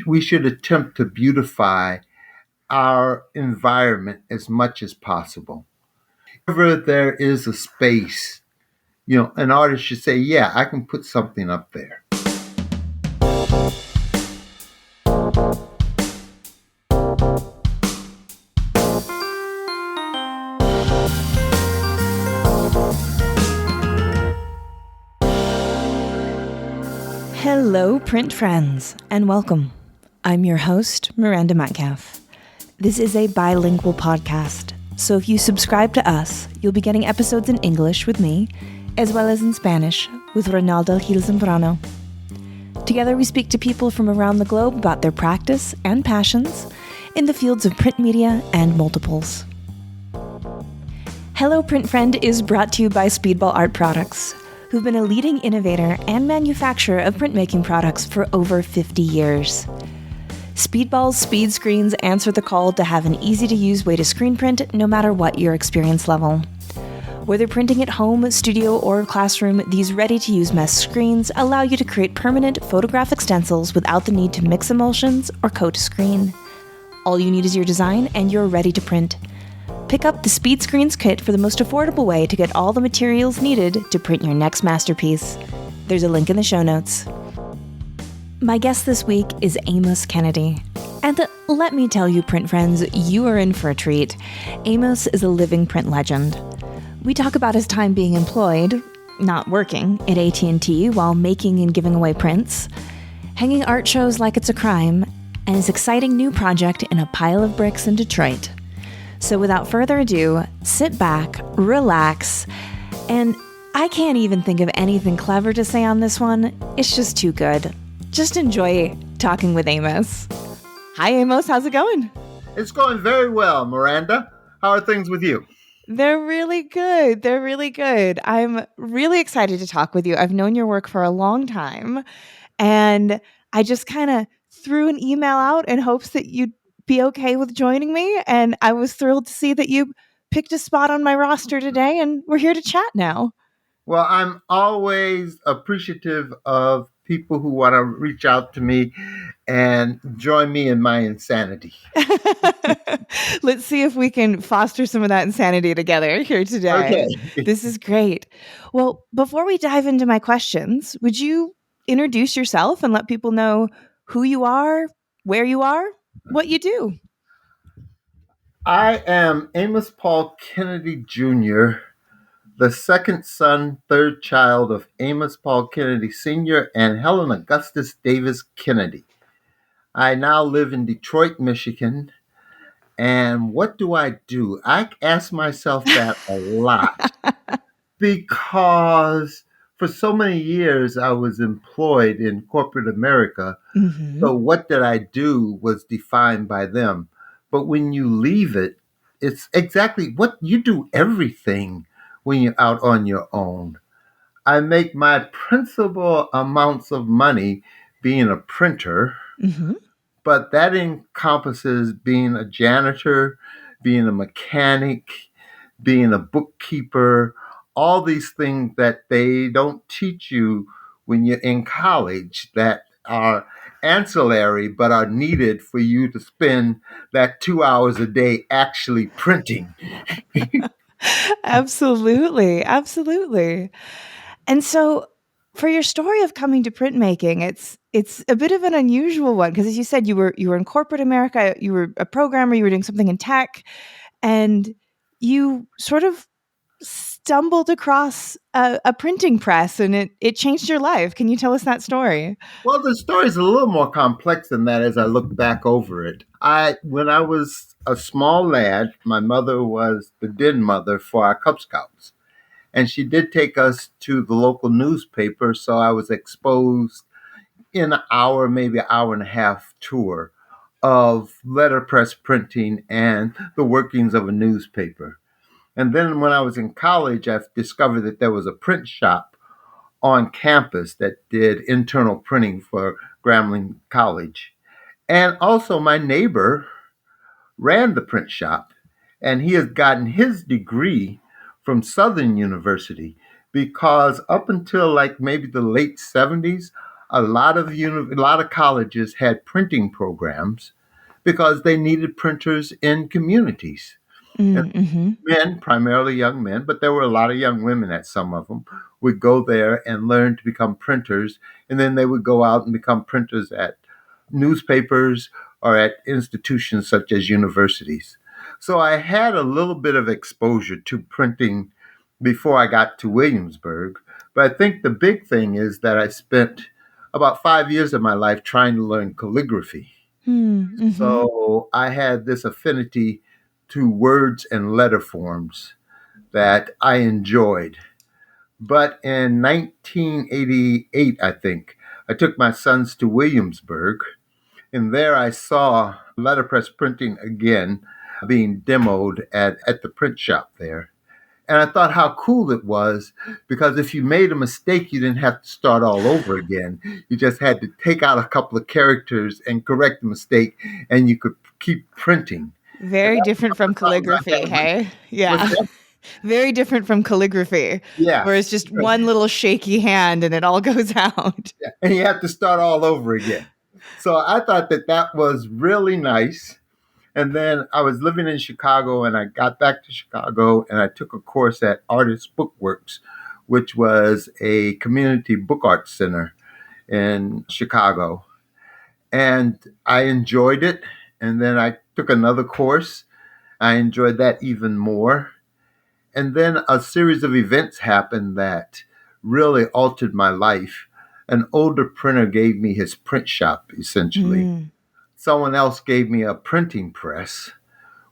we should attempt to beautify our environment as much as possible. Wherever there is a space, an artist should say, yeah, I can put something up there. Hello, print friends, and welcome. I'm your host, Miranda. This is a bilingual podcast, so if you subscribe to us, you'll be getting episodes in English with me, as well as in Spanish with Ronaldo Gil Zambrano. Together we speak to people from around the globe about their practice and passions in the fields of print media and multiples. Hello, Print Friend is brought to you by Speedball Art Products, who've been a leading innovator and manufacturer of printmaking products for over 50 years. Speedball's speed screens answer the call to have an easy-to-use way to screen print no matter what your experience level. Whether printing at home, studio, or classroom, these ready-to-use mesh screens allow you to create permanent photographic stencils without the need to mix emulsions or coat a screen. All you need is your design and you're ready to print. Pick up the Speed Screens kit for the most affordable way to get all the materials needed to print your next masterpiece. There's a link in the show notes. My guest this week is Amos Kennedy. And let me tell you, print friends, you are in for a treat. Amos is a living print legend. We talk about his time being employed, not working, at AT&T while making and giving away prints, hanging art shows like it's a crime, and his exciting new project in a pile of bricks in Detroit. So without further ado, sit back, relax, and I can't even think of anything clever to say on this one. It's just too good. Just enjoy talking with Amos. Hi, Amos. How's it going? It's going very well, Miranda. How are things with you? They're really good. They're really good. I'm really excited to talk with you. I've known your work for a long time, and I just kind of threw an email out in hopes that you'd be okay with joining me, and I was thrilled to see that you picked a spot on my roster today, and we're here to chat now. Well, I'm always appreciative of people who want to reach out to me and join me in my insanity. Let's see if we can foster some of that insanity together here today. Okay. This is great. Well, before we dive into my questions, would you introduce yourself and let people know who you are, where you are, what you do? I am Amos Paul Kennedy Jr., the second son, third child of Amos Paul Kennedy Sr. and Helen Augustus Davis Kennedy. I now live in Detroit, Michigan. And what do I do? I ask myself that a lot because for so many years I was employed in corporate America. Mm-hmm. So what did I do was defined by them. But when you leave it, it's exactly what you do everything when you're out on your own. I make my principal amounts of money being a printer, Mm-hmm. but that encompasses being a janitor, being a mechanic, being a bookkeeper, all these things that they don't teach you when you're in college that are ancillary but are needed for you to spend that 2 hours a day actually printing. Absolutely. Absolutely. And so for your story of coming to printmaking, it's a bit of an unusual one because, as you said, you were in corporate America, you were a programmer, you were doing something in tech, and you sort of stumbled across a printing press, and it changed your life. Can you tell us that story? Well, the story is a little more complex than that as I look back over it. When I was a small lad, my mother was the den mother for our Cub Scouts. And she did take us to the local newspaper, so I was exposed in an hour, maybe an hour and a half tour of letterpress printing and the workings of a newspaper. And then when I was in college, I discovered that there was a print shop on campus that did internal printing for Grambling College. And also my neighbor ran the print shop, and he has gotten his degree from Southern University because up until like maybe the late 70s, A lot of colleges had printing programs because they needed printers in communities. And Mm-hmm. men, primarily young men, but there were a lot of young women at some of them, would go there and learn to become printers. And then they would go out and become printers at newspapers or at institutions such as universities. So I had a little bit of exposure to printing before I got to Williamsburg. But I think the big thing is that I spent about 5 years of my life trying to learn calligraphy. Mm-hmm. So I had this affinity to words and letter forms that I enjoyed. But in 1988, I think, I took my sons to Williamsburg, and there I saw letterpress printing again being demoed at the print shop there. And I thought how cool it was because if you made a mistake, you didn't have to start all over again. You just had to take out a couple of characters and correct the mistake, and you could keep printing. And Very that different from was something I calligraphy, thought hey? was Yeah. that, Very different from calligraphy, where yes, it's just one little shaky hand and it all goes out. and you have to start all over again. So I thought that that was really nice. And then I was living in Chicago, and I got back to Chicago, and I took a course at Artist Bookworks, which was a community book art center in Chicago. And I enjoyed it. And then I took another course. I enjoyed that even more. And then a series of events happened that really altered my life. An older printer gave me his print shop, essentially. Mm. Someone else gave me a printing press,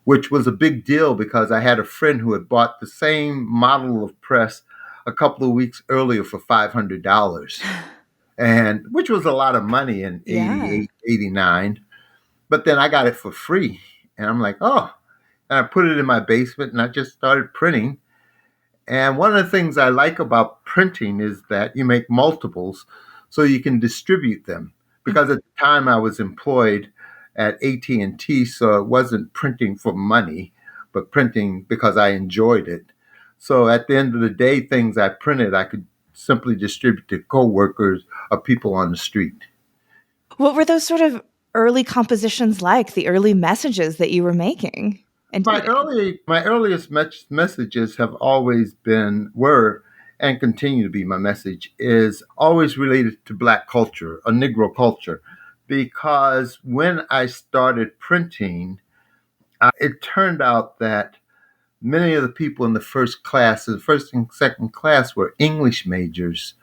which was a big deal because I had a friend who had bought the same model of press a couple of weeks earlier for $500, and which was a lot of money in Yeah. 88, 89. But then I got it for free. And I'm like, oh, and I put it in my basement and I just started printing. And one of the things I like about printing is that you make multiples so you can distribute them. Because at the time I was employed at AT&T, so it wasn't printing for money, but printing because I enjoyed it. So at the end of the day, things I printed, I could simply distribute to coworkers or people on the street. What were those sort of early compositions like, the early messages that you were making and doing? My earliest messages have always been were and continue to be my message is always related to Black culture, a Negro culture, because when I started printing, it turned out that many of the people in the first and second class, were English majors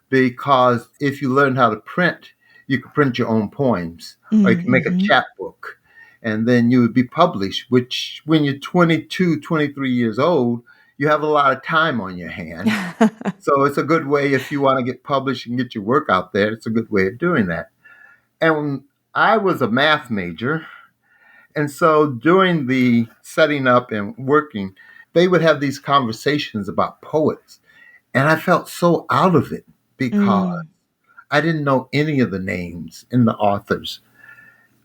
because if you learned how to print, you could print your own poems or you can make a Mm-hmm. chapbook and then you would be published, which when you're 22, 23 years old, you have a lot of time on your hand. So it's a good way if you want to get published and get your work out there. It's a good way of doing that. And I was a math major. And so during the setting up and working, they would have these conversations about poets. And I felt so out of it because Mm. I didn't know any of the names and the authors.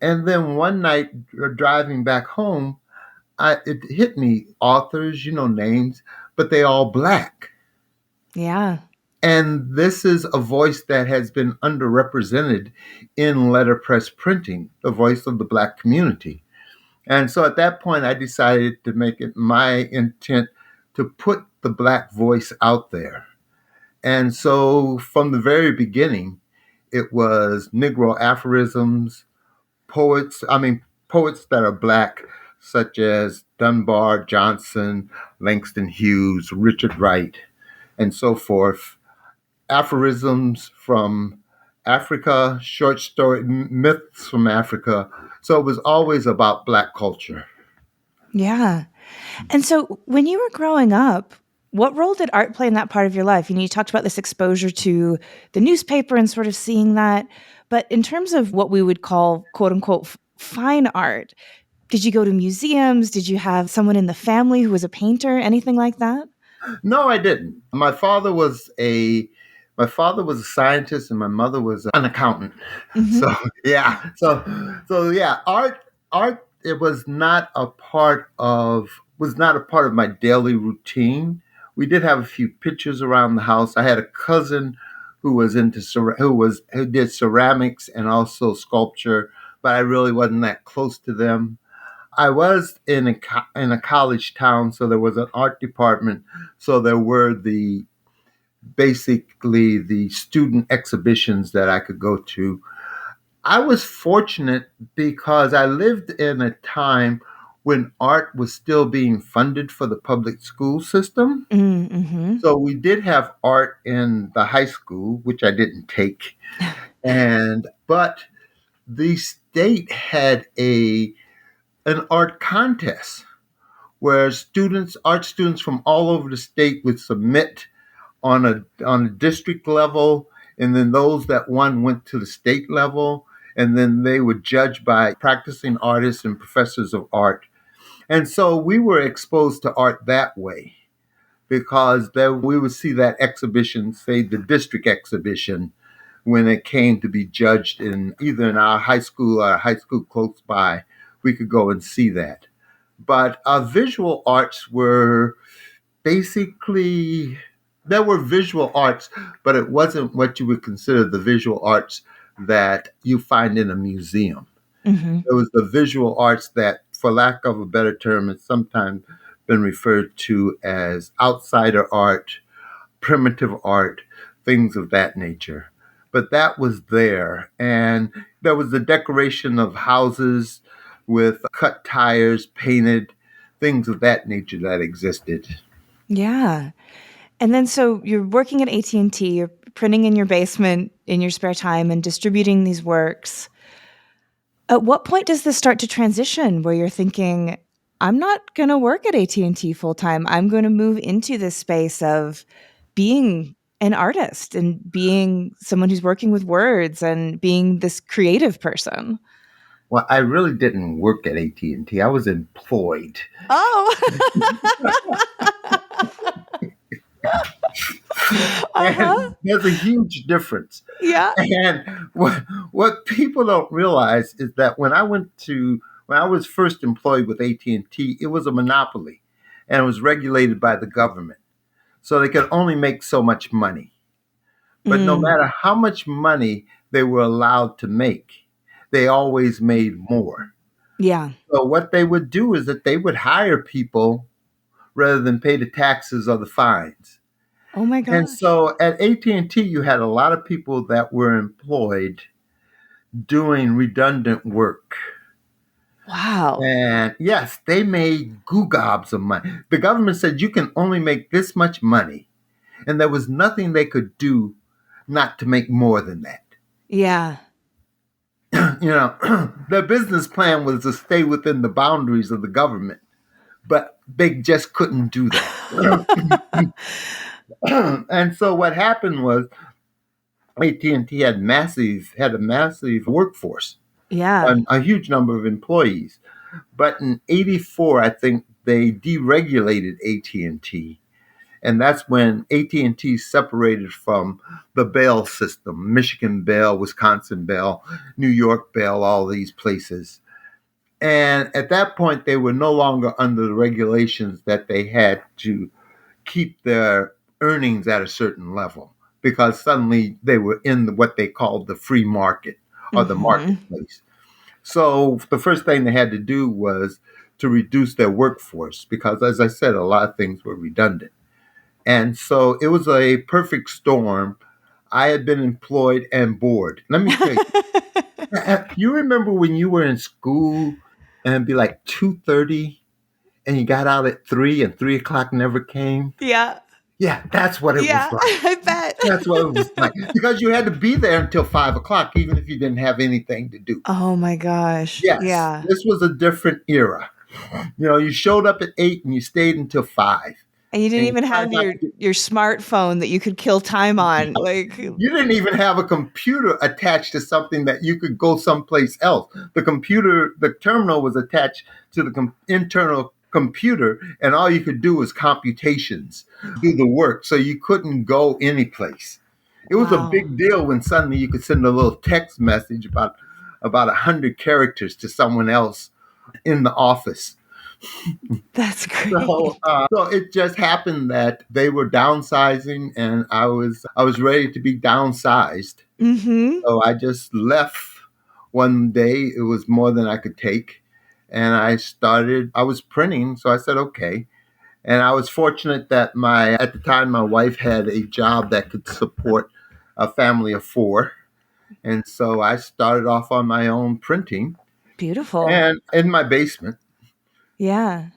And then one night, driving back home, it hit me authors, names, but they all Black. Yeah. And this is a voice that has been underrepresented in letterpress printing, the voice of the Black community. And so at that point, I decided to make it my intent to put the Black voice out there. And so from the very beginning, it was Negro aphorisms, poets that are Black, such as Dunbar, Johnson, Langston Hughes, Richard Wright, and so forth. Aphorisms from Africa, short story myths from Africa. So it was always about Black culture. Yeah. And so when you were growing up, what role did art play in that part of your life? You talked about this exposure to the newspaper and sort of seeing that. But in terms of what we would call quote unquote fine art, did you go to museums? Did you have someone in the family who was a painter? Anything like that? No, I didn't. My father was a scientist and my mother was an accountant. Hmm. So yeah. So yeah, art it was not a part of my daily routine. We did have a few pictures around the house. I had a cousin who was into who did ceramics and also sculpture, but I really wasn't that close to them. I was in a college town, so there was an art department. So there were the basically the student exhibitions that I could go to. I was fortunate because I lived in a time when art was still being funded for the public school system. Mm-hmm. So we did have art in the high school, which I didn't take. And but the state had a an art contest where art students from all over the state would submit on a district level, and then those that won went to the state level, and then they were judged by practicing artists and professors of art. And so we were exposed to art that way because then we would see that exhibition, say the district exhibition, when it came to be judged in either in our high school or a high school close by, we could go and see that. But visual arts were basically, there were visual arts, but it wasn't what you would consider the visual arts that you find in a museum. Mm-hmm. It was the visual arts that, for lack of a better term, has sometimes been referred to as outsider art, primitive art, things of that nature. But that was there. And there was the decoration of houses with cut tires, painted, things of that nature that existed. Yeah. And then so you're working at AT&T, you're printing in your basement in your spare time and distributing these works. At what point does this start to transition where you're thinking, I'm not going to work at AT&T full time. I'm going to move into this space of being an artist and being someone who's working with words and being this creative person. Well, I really didn't work at AT&T. I was employed. Oh. And there's a huge difference. Yeah. And what people don't realize is that when I was first employed with AT&T, it was a monopoly and it was regulated by the government. So they could only make so much money. But no Mm. matter how much money they were allowed to make, they always made more. Yeah. So what they would do is that they would hire people rather than pay the taxes or the fines. Oh my And gosh. so at AT&T, you had a lot of people that were employed doing redundant work. Wow. And yes, they made goo gobs of money. The government said you can only make this much money, and there was nothing they could do not to make more than that. Yeah. Their business plan was to stay within the boundaries of the government, but they just couldn't do that. And so what happened was AT&T had a massive workforce, Yeah. a huge number of employees. But in '84, I think they deregulated AT&T, and that's when AT&T separated from the Bell system, Michigan Bell, Wisconsin Bell, New York Bell, all these places. And at that point, they were no longer under the regulations that they had to keep their earnings at a certain level because suddenly they were in what they called the free market or the Mm-hmm. marketplace. So the first thing they had to do was to reduce their workforce because, as I said, a lot of things were redundant. And so it was a perfect storm. I had been employed and bored. Let me tell you remember when you were in school and it'd be like 2:30 and you got out at 3 and 3 o'clock never came? Yeah. Yeah, that's what it was Yeah. like. I bet. That's what it was like. Because you had to be there until 5 o'clock, even if you didn't have anything to do. Oh my gosh. Yes, Yeah. this was a different era. You showed up at 8 and you stayed until 5. And you didn't And you even tried have not your to get, your smartphone that you could kill time on. Like, you didn't even have a computer attached to something that you could go someplace else. The terminal was attached to the internal computer, and all you could do was computations, do the work. So you couldn't go anyplace. It was a wow. big deal when suddenly you could send a little text message about 100 characters to someone else in the office. That's So, great. so it just happened that they were downsizing, and I was ready to be downsized. Mm-hmm. So I just left one day. It was more than I could take, and I was printing, so I said okay. And I was fortunate that at the time my wife had a job that could support a family of four, and so I started off on my own printing Beautiful. and in my basement. Yeah.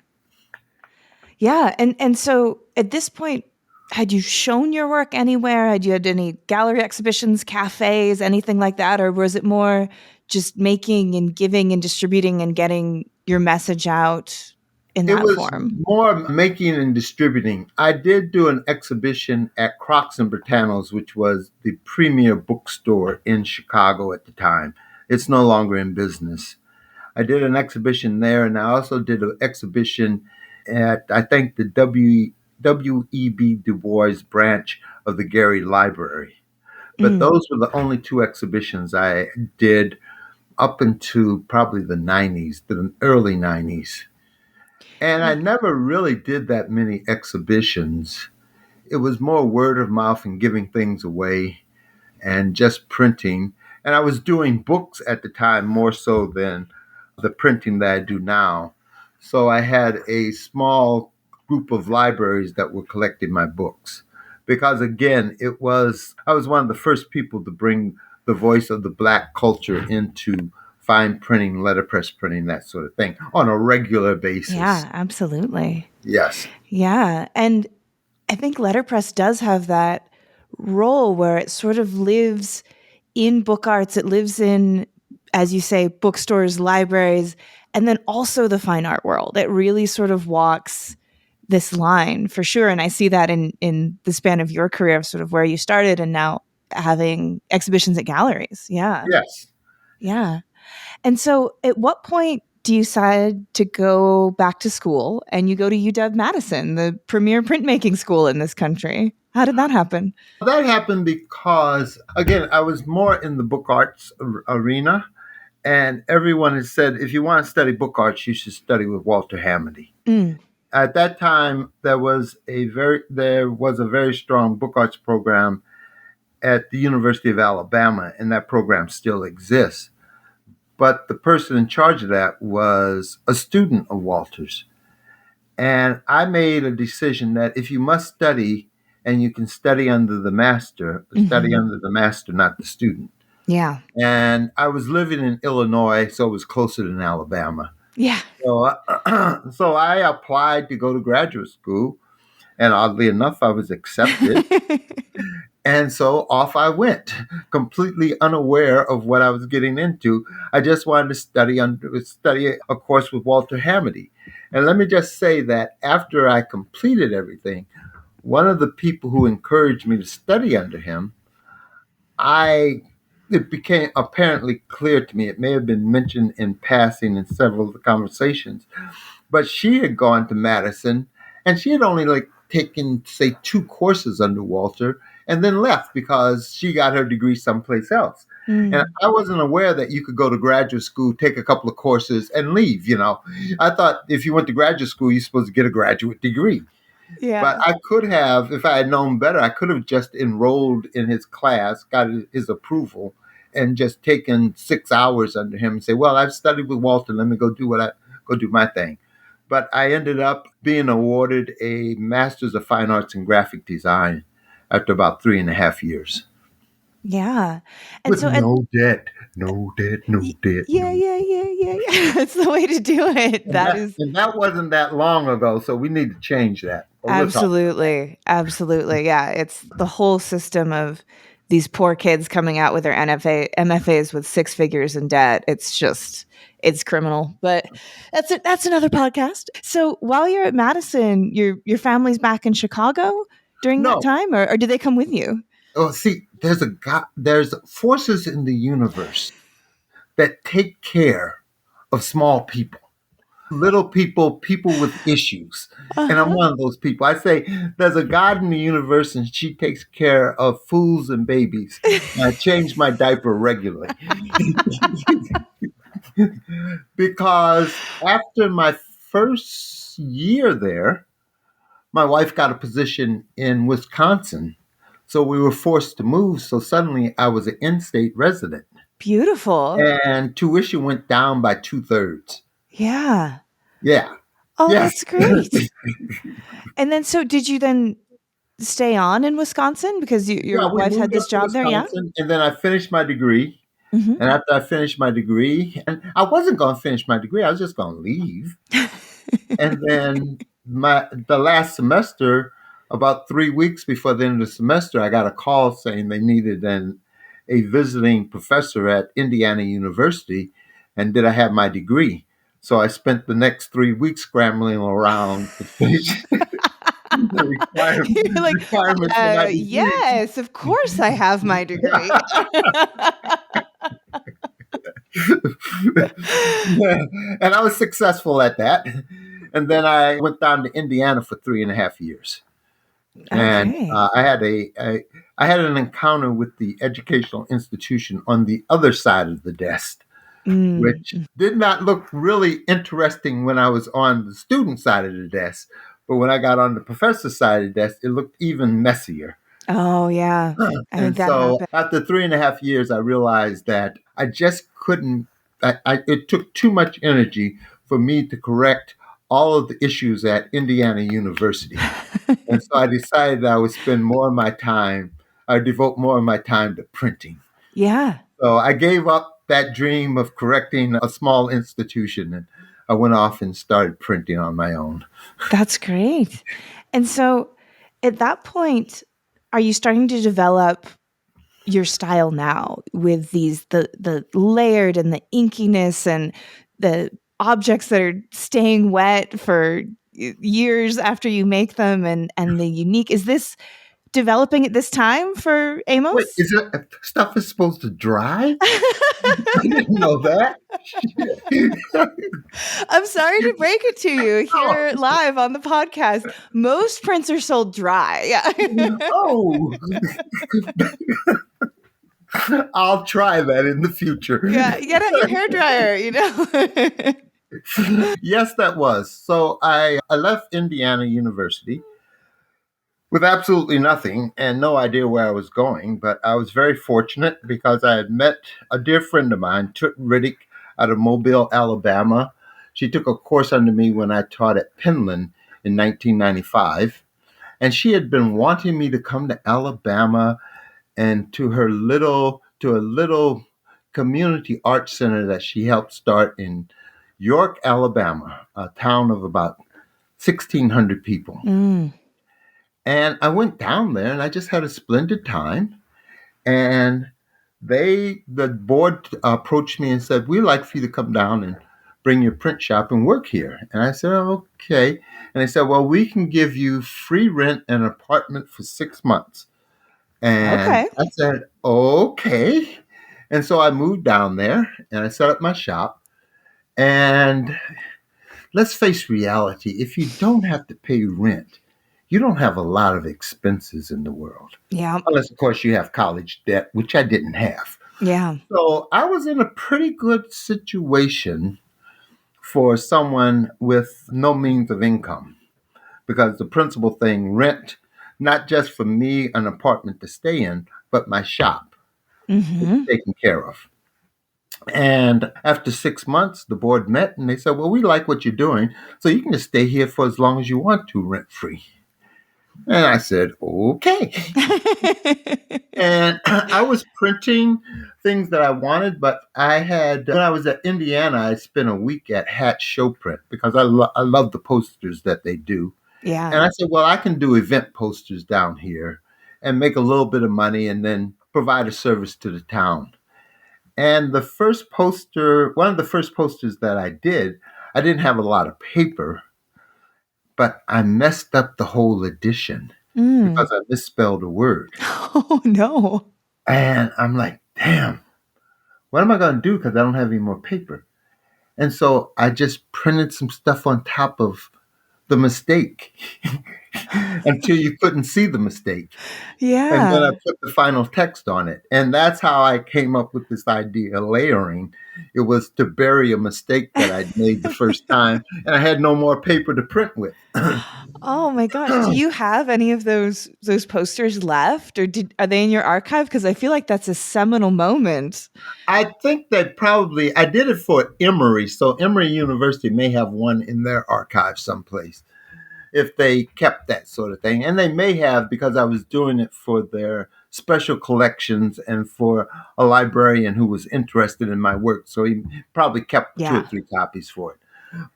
Yeah. And so at this point, had you shown your work anywhere? Had you had any gallery exhibitions, cafes, anything like that? Or was it more just making and giving and distributing and getting your message out in It that was form? more making and distributing. I did do an exhibition at Crocs and Britannia's, which was the premier bookstore in Chicago at the time. It's no longer in business. I did an exhibition there, and I also did an exhibition at, I think, the W.E.B. Du Bois branch of the Gary Library. But Mm. those were the only two exhibitions I did up into probably the 90s, the early 90s. And I Yeah. never really did that many exhibitions. It was more word of mouth and giving things away and just printing. And I was doing books at the time more so than the printing that I do now. So I had a small group of libraries that were collecting my books. Because again, I was one of the first people to bring the voice of the Black culture into fine printing, letterpress printing, that sort of thing on a regular basis. Yeah, absolutely. Yes. Yeah. And I think letterpress does have that role where it sort of lives in book arts, it lives in, as you say, bookstores, libraries, and then also the fine art world. It really sort of walks this line for sure. And I see that in the span of your career, sort of where you started and now having exhibitions at galleries. Yeah. Yes. Yeah. And so at what point do you decide to go back to school and you go to UW Madison, the premier printmaking school in this country? How did that happen? That happened because, again, I was more in the book arts arena, and everyone has said if you want to study book arts, you should study with Walter Hamady. Mm, At that time, there was a very strong book arts program at the University of Alabama, and that program still exists. But the person in charge of that was a student of Walter's. And I made a decision that if you must study and you can study hmm. under the master, not the student. Yeah. And I was living in Illinois, so it was closer than Alabama. Yeah. So I applied to go to graduate school, and oddly enough, I was accepted. And so off I went, completely unaware of what I was getting into. I just wanted to study a course with Walter Hamady. And let me just say that after I completed everything, one of the people who encouraged me to study under him, I it became apparently clear to me. It may have been mentioned in passing in several of the conversations, but she had gone to Madison, and she had only like taken, say, two courses under Walter and then left because she got her degree someplace else. And Mm, I wasn't aware that you could go to graduate school, take a couple of courses, and leave. I thought if you went to graduate school, you're supposed to get a graduate degree. But yeah. I could have, if I had known better, I could have just enrolled in his class, got his approval, and just taken 6 hours under him and say, "Well, I've studied with Walter. Let me go do my thing." But I ended up being awarded a Master's of Fine Arts in Graphic Design after about 3.5 years, Yeah. And with so at no debt, no debt, no debt, yeah, no. yeah, yeah, yeah, yeah. That's the way to do it. And That that, is and that wasn't that long ago, so we need to change that. But we'll talk. absolutely. Absolutely. Yeah. It's the whole system of these poor kids coming out with their MFAs with six figures in debt. It's criminal. But that's another podcast. So while you're at Madison, your family's back in Chicago during that No. time, or did they come with you? Oh, see, there's forces in the universe that take care of small people, little people, people with issues. And I'm Uh-huh. one of those people. I say there's a God in the universe and she takes care of fools and babies. And I change my diaper regularly because after my first year there, my wife got a position in Wisconsin. So we were forced to move. So suddenly I was an in-state resident. Beautiful. And tuition went down by 2/3. Yeah. Yeah. Oh, Yes. that's great. And then, so did you then stay on in Wisconsin because your Yeah, we wife had moved this up to job there? Yeah. Wisconsin, and then I finished my degree. Hmm. And after I finished my degree, and I wasn't going to finish my degree, I was just going to leave. And then the last semester, about 3 weeks before the end of the semester, I got a call saying they needed a visiting professor at Indiana University, and did I have my degree? So I spent the next 3 weeks scrambling around to finish the You're like, requirements for my degree. yes, of course I have my degree. Yeah. And I was successful at that. And then I went down to Indiana for 3.5 years. And Okay. I had an encounter with the educational institution on the other side of the desk, which Mm. did not look really interesting when I was on the student side of the desk. But when I got on the professor side of the desk, it looked even messier. Oh, yeah. I think And that so happened. after 3.5 years, I realized that I just couldn't, it took too much energy for me to correct all of the issues at Indiana University. And so I decided I would spend more of my time, I devote more of my time to printing. Yeah. So I gave up that dream of correcting a small institution, and I went off and started printing on my own. That's great. And so at that point, are you starting to develop your style now with the layered and the inkiness and the objects that are staying wet for years after you make them, and the unique, is this developing at this time for Wait, Amos? is it stuff is supposed to dry? I didn't know that. I'm sorry to break it to you Oh, here live on the podcast. Most prints are sold dry. Yeah. oh. I'll try that in the future. Yeah, get out your hair dryer, you know. Yes, that was. So I left Indiana University with absolutely nothing and no idea where I was going, but I was very fortunate because I had met a dear friend of mine, Tut Riddick, out of Mobile, Alabama. She took a course under me when I taught at Penland in 1995, and she had been wanting me to come to Alabama and to a little community art center that she helped start in York, Alabama, a town of about 1,600 people. Mm. And I went down there and I just had a splendid time. And the board approached me and said, "We'd like for you to come down and bring your print shop and work here." And I said, "Okay." And they said, "Well, we can give you free rent and an apartment for 6 months." And Okay. I said, "Okay." And so I moved down there and I set up my shop. And let's face reality, if you don't have to pay rent, you don't have a lot of expenses in the world. Yeah. Unless, of course, you have college debt, which I didn't have. Yeah. So I was in a pretty good situation for someone with no means of income because the principal thing, rent, not just for me, an apartment to stay in, but my shop is Mm-hmm. taken care of. And after 6 months, the board met and they said, "Well, we like what you're doing, so you can just stay here for as long as you want to, rent free." And I said, "Okay." And I was printing things that I wanted, but when I was at Indiana, I spent a week at Hatch Show Print because I love the posters that they do. Yeah. And I said, "Well, I can do event posters down here and make a little bit of money and then provide a service to the town." And one of the first posters that I didn't have a lot of paper, but I messed up the whole edition Mm. because I misspelled a word. Oh no. And I'm like, damn, what am I going to do? Because I don't have any more paper. And so I just printed some stuff on top of the mistake until you couldn't see the mistake. And then I Yeah. put the final text on it. And that's how I came up with this idea of layering. It was to bury a mistake that I'd made the first time, and I had no more paper to print with. Oh my gosh. Do you have any of those posters left, or are they in your archive? Because I feel like that's a seminal moment. I think that probably I did it for Emory, so Emory University may have one in their archive someplace if they kept that sort of thing. And they may have because I was doing it for their special collections and for a librarian who was interested in my work. So he probably kept two or Yeah. three copies for it.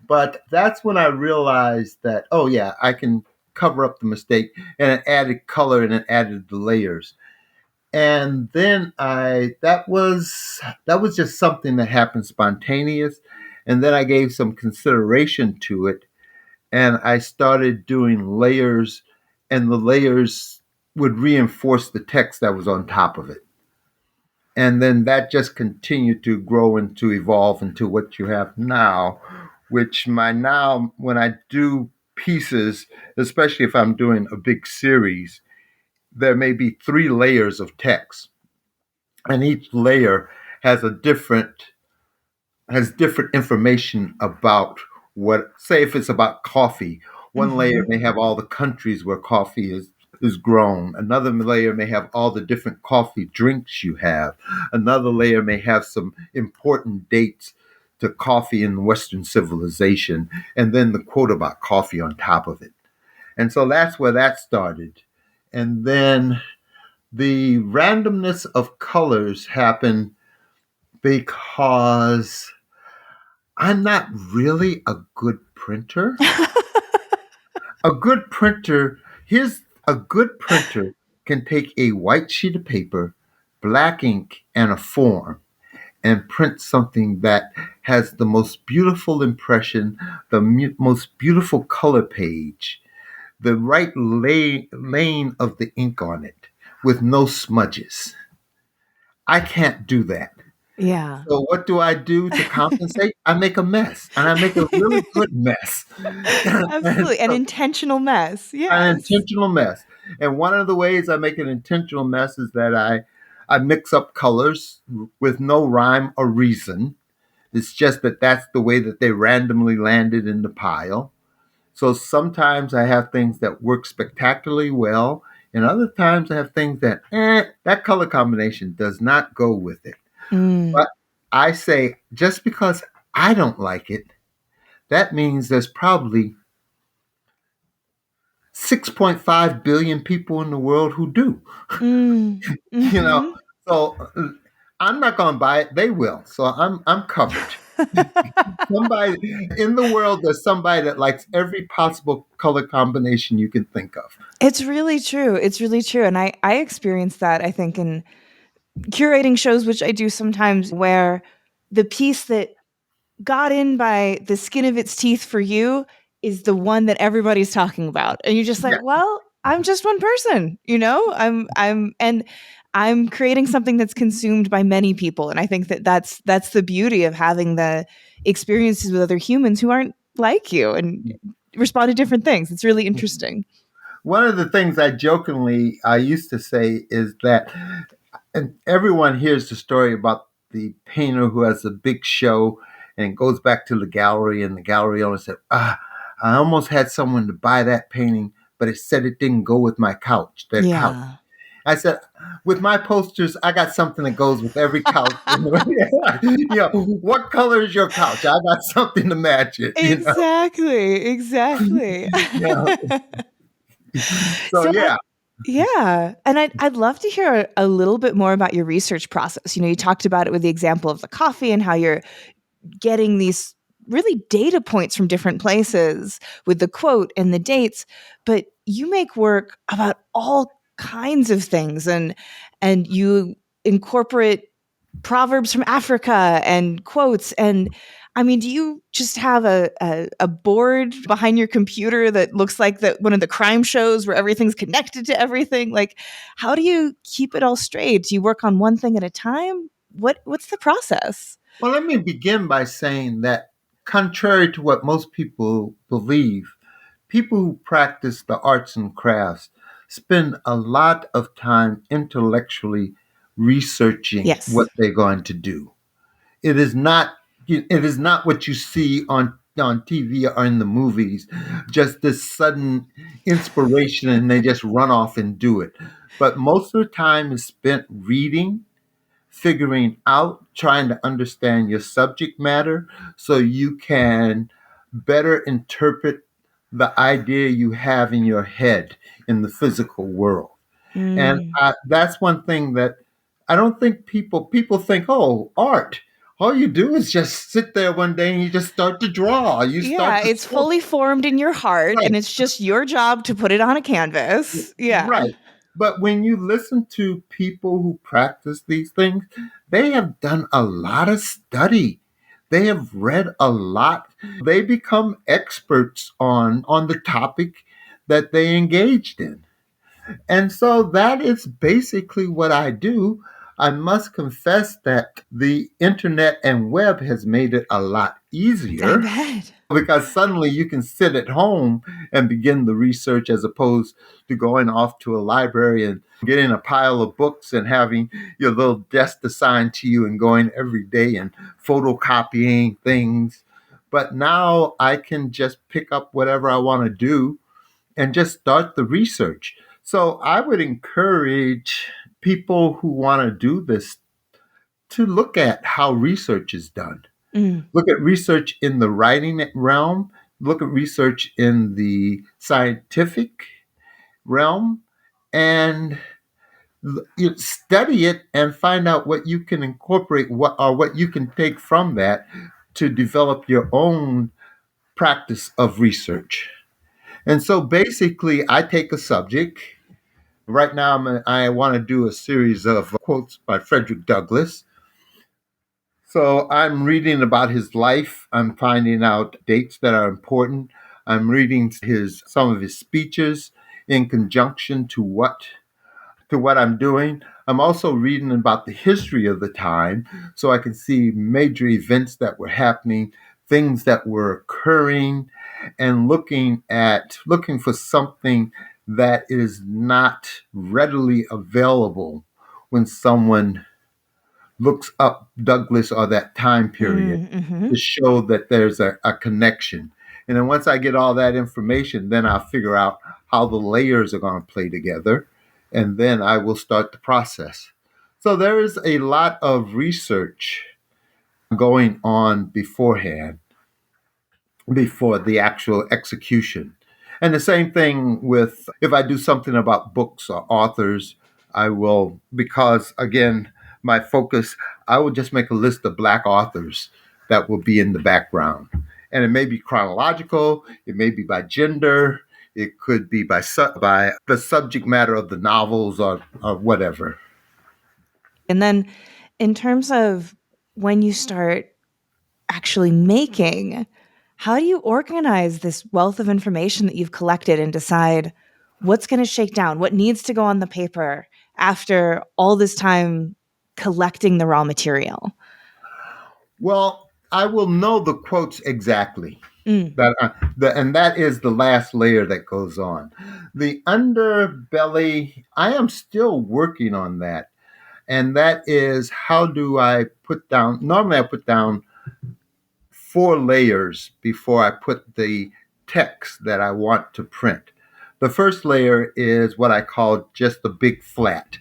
But that's when I realized that, oh, yeah, I can cover up the mistake. And it added color and it added the layers. And then that was just something that happened spontaneous. And then I gave some consideration to it and I started doing layers, and the layers would reinforce the text that was on top of it. And then that just continued to grow and to evolve into what you have now, which my now, when I do pieces, especially if I'm doing a big series, there may be 3 layers of text, and each layer has a different information about what, say, if it's about coffee, one layer Hmm. may have all the countries where coffee is grown. Another layer may have all the different coffee drinks you have. Another layer may have some important dates to coffee in Western civilization, and then the quote about coffee on top of it. And so that's where that started. And then the randomness of colors happened because I'm not really a good printer. A good printer, here's a good printer can take a white sheet of paper, black ink, and a form and print something that has the most beautiful impression, the most beautiful color page, the right lane of the ink on it with no smudges. I can't do that. Yeah. So what do I do to compensate? I make a mess, and I make a really good mess. And Absolutely. An so intentional mess. an Yes. intentional mess. And one of the ways I make an intentional mess is that I mix up colors with no rhyme or reason. It's just that that's the way that they randomly landed in the pile. So sometimes I have things that work spectacularly well, and other times I have things that that color combination does not go with it. Mm, But I say just because I don't like it, that means there's probably 6.5 billion people in the world who do. mm, You know, mhm. so I'm not going to buy it. They will. So I'm covered. Somebody in the world, there's somebody that likes every possible color combination you can think of. It's really true. It's really true. And I experience that, I think, in curating shows, which I do sometimes, where the piece that got in by the skin of its teeth for you is the one that everybody's talking about. And you're just like, Yeah. well, I'm just one person, you know? And I'm creating something that's consumed by many people. And I think that that's the beauty of having the experiences with other humans who aren't like you and respond to different things. It's really interesting. One of the things I used to say is that, and everyone hears the story about the painter who has a big show and goes back to the gallery, and the gallery owner said, I almost had someone to buy that painting, but it said it didn't go with my couch, their couch. Yeah. I said, with my posters, I got something that goes with every couch. What color is your couch? I got something to match it. Exactly. Exactly. Yeah. So So yeah. yeah, and I'd love to hear a little bit more about your research process. You know, you talked about it with the example of the coffee and how you're getting these really data points from different places with the quote and the dates, but you make work about all kinds of things, and you incorporate proverbs from Africa and quotes. And I mean, do you just have a board behind your computer that looks like that one of the crime shows where everything's connected to everything? Like, how do you keep it all straight? Do you work on one thing at a time? What's the process? Well, let me begin by saying that, contrary to what most people believe, people who practice the arts and crafts spend a lot of time intellectually researching what Yes. they're going to do. It is not it is not what you see on TV or in the movies, just this sudden inspiration and they just run off and do it. But most of the time is spent reading, figuring out, trying to understand your subject matter so you can better interpret the idea you have in your head in the physical world. And Mm. that's one thing that I don't think people think, oh, art. All you do is just sit there one day and you just start to draw. You Yeah, start to it's sculpt. fully formed in your heart Right, and it's just your job to put it on a canvas. Yeah. right. But when you listen to people who practice these things, they have done a lot of study. They have read a lot. They become experts on the topic that they engaged in. And so that is basically what I do. I must confess that the internet and web has made it a lot I easier bet. because suddenly you can sit at home and begin the research as opposed to going off to a library and getting a pile of books and having your little desk assigned to you and going every day and photocopying things. But now I can just pick up whatever I want to do and just start the research. So I would encourage people who want to do this to look at how research is done. Mm. Look at research in the writing realm, look at research in the scientific realm, and you study it and find out what you can incorporate what you can take from that to develop your own practice of research. And so basically I take a subject. Right now, I want to do a series of quotes by Frederick Douglass. So I'm reading about his life. I'm finding out dates that are important. I'm reading some of his speeches in conjunction to what I'm doing. I'm also reading about the history of the time so I can see major events that were happening, things that were occurring, and looking for something that is not readily available when someone looks up Douglas or that time period Mm-hmm. to show that there's a connection. And then once I get all that information, then I'll figure out how the layers are going to play together. And then I will start the process. So there is a lot of research going on beforehand, before the actual execution. And the same thing with if I do something about books or authors, I will, because again, my focus, I will just make a list of Black authors that will be in the background. And it may be chronological, it may be by gender, it could be by the subject matter of the novels or whatever. And then in terms of when you start actually making, how do you organize this wealth of information that you've collected and decide what's going to shake down, what needs to go on the paper after all this time collecting the raw material? Well, I will know the quotes exactly. Mm. And that is the last layer that goes on. The underbelly, I am still working on that. And that is how do I put down, normally I put down 4 layers before I put the text that I want to print. The first layer is what I call just a big flat,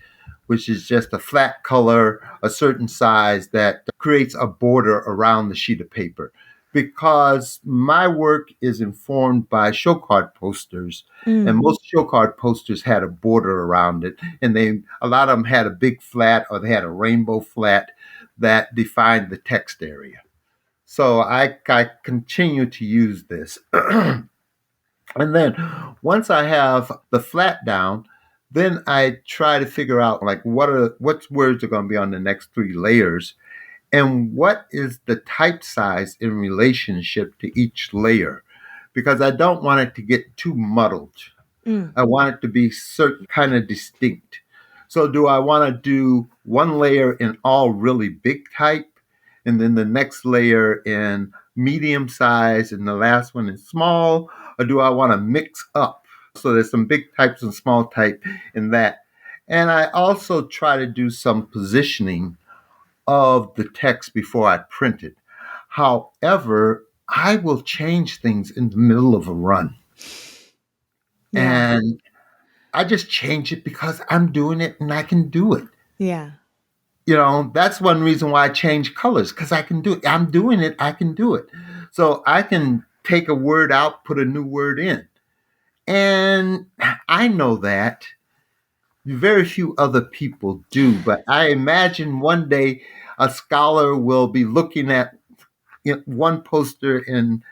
which is just a flat color, a certain size that creates a border around the sheet of paper. Because my work is informed by show card posters, and Mm. most show card posters had a border around it, and a lot of them had a big flat or they had a rainbow flat that defined the text area. So I continue to use this. And then once I have the flat down, then I try to figure out like what words are going to be on the next 3 layers and what is the type size in relationship to each layer because I don't want it to get too muddled. Mm. I want it to be certain kind of distinct. So do I want to do one layer in all really big type and then the next layer in medium size and the last one in small? Or do I want to mix up? So there's some big types and small type in that. And I also try to do some positioning of the text before I print it. However, I will change things in the middle of a run. Yeah. And I just change it because I'm doing it and I can do it. Yeah. That's one reason why I change colors, because I can do it. I'm doing it, I can do it. So I can take a word out, put a new word in. And I know that very few other people do, but I imagine one day a scholar will be looking at one poster in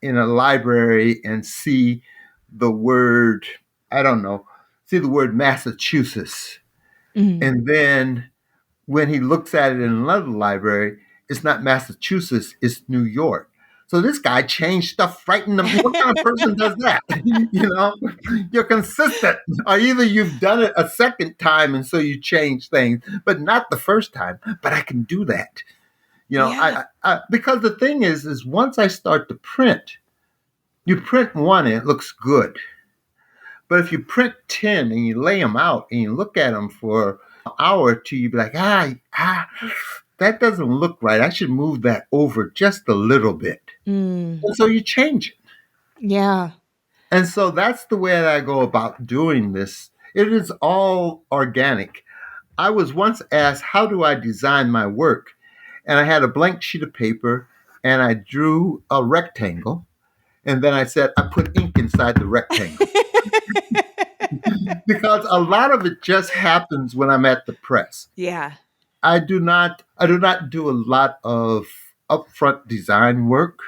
a library and see the word, I don't know, see the word Massachusetts. Mhm. And then when he looks at it in another library, it's not Massachusetts, it's New York. So this guy changed stuff right in the. What kind of person does that? You're consistent. Or either you've done it a second time and so you change things, but not the first time. But I can do that. Yeah. Because the thing is once I start to print, you print one and it looks good. But if you print 10 and you lay them out and you look at them for an hour or two, you'd be like, that doesn't look right. I should move that over just a little bit. Mm. And so you change it. Yeah. And so that's the way that I go about doing this. It is all organic. I was once asked, how do I design my work? And I had a blank sheet of paper and I drew a rectangle. And then I said, I put ink inside the rectangle. Because a lot of it just happens when I'm at the press. Yeah. I do not do a lot of upfront design work.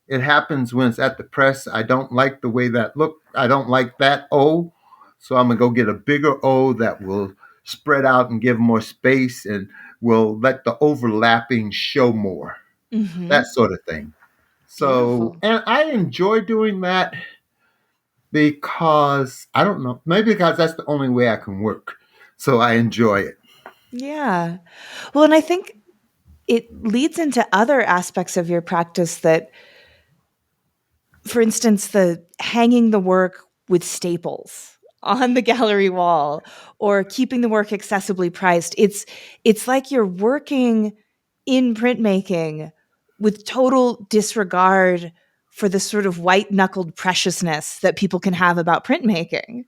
It happens when it's at the press. I don't like the way that look. I don't like that O. So I'm gonna go get a bigger O that will spread out and give more space and will let the overlapping show more. Mm-hmm. That sort of thing. So, Beautiful. and I enjoy doing that because I don't know, maybe because that's the only way I can work. So I enjoy it. Yeah. Well, and I think it leads into other aspects of your practice that, for instance, the hanging the work with staples on the gallery wall or keeping the work accessibly priced. It's like you're working in printmaking with total disregard for the sort of white-knuckled preciousness that people can have about printmaking.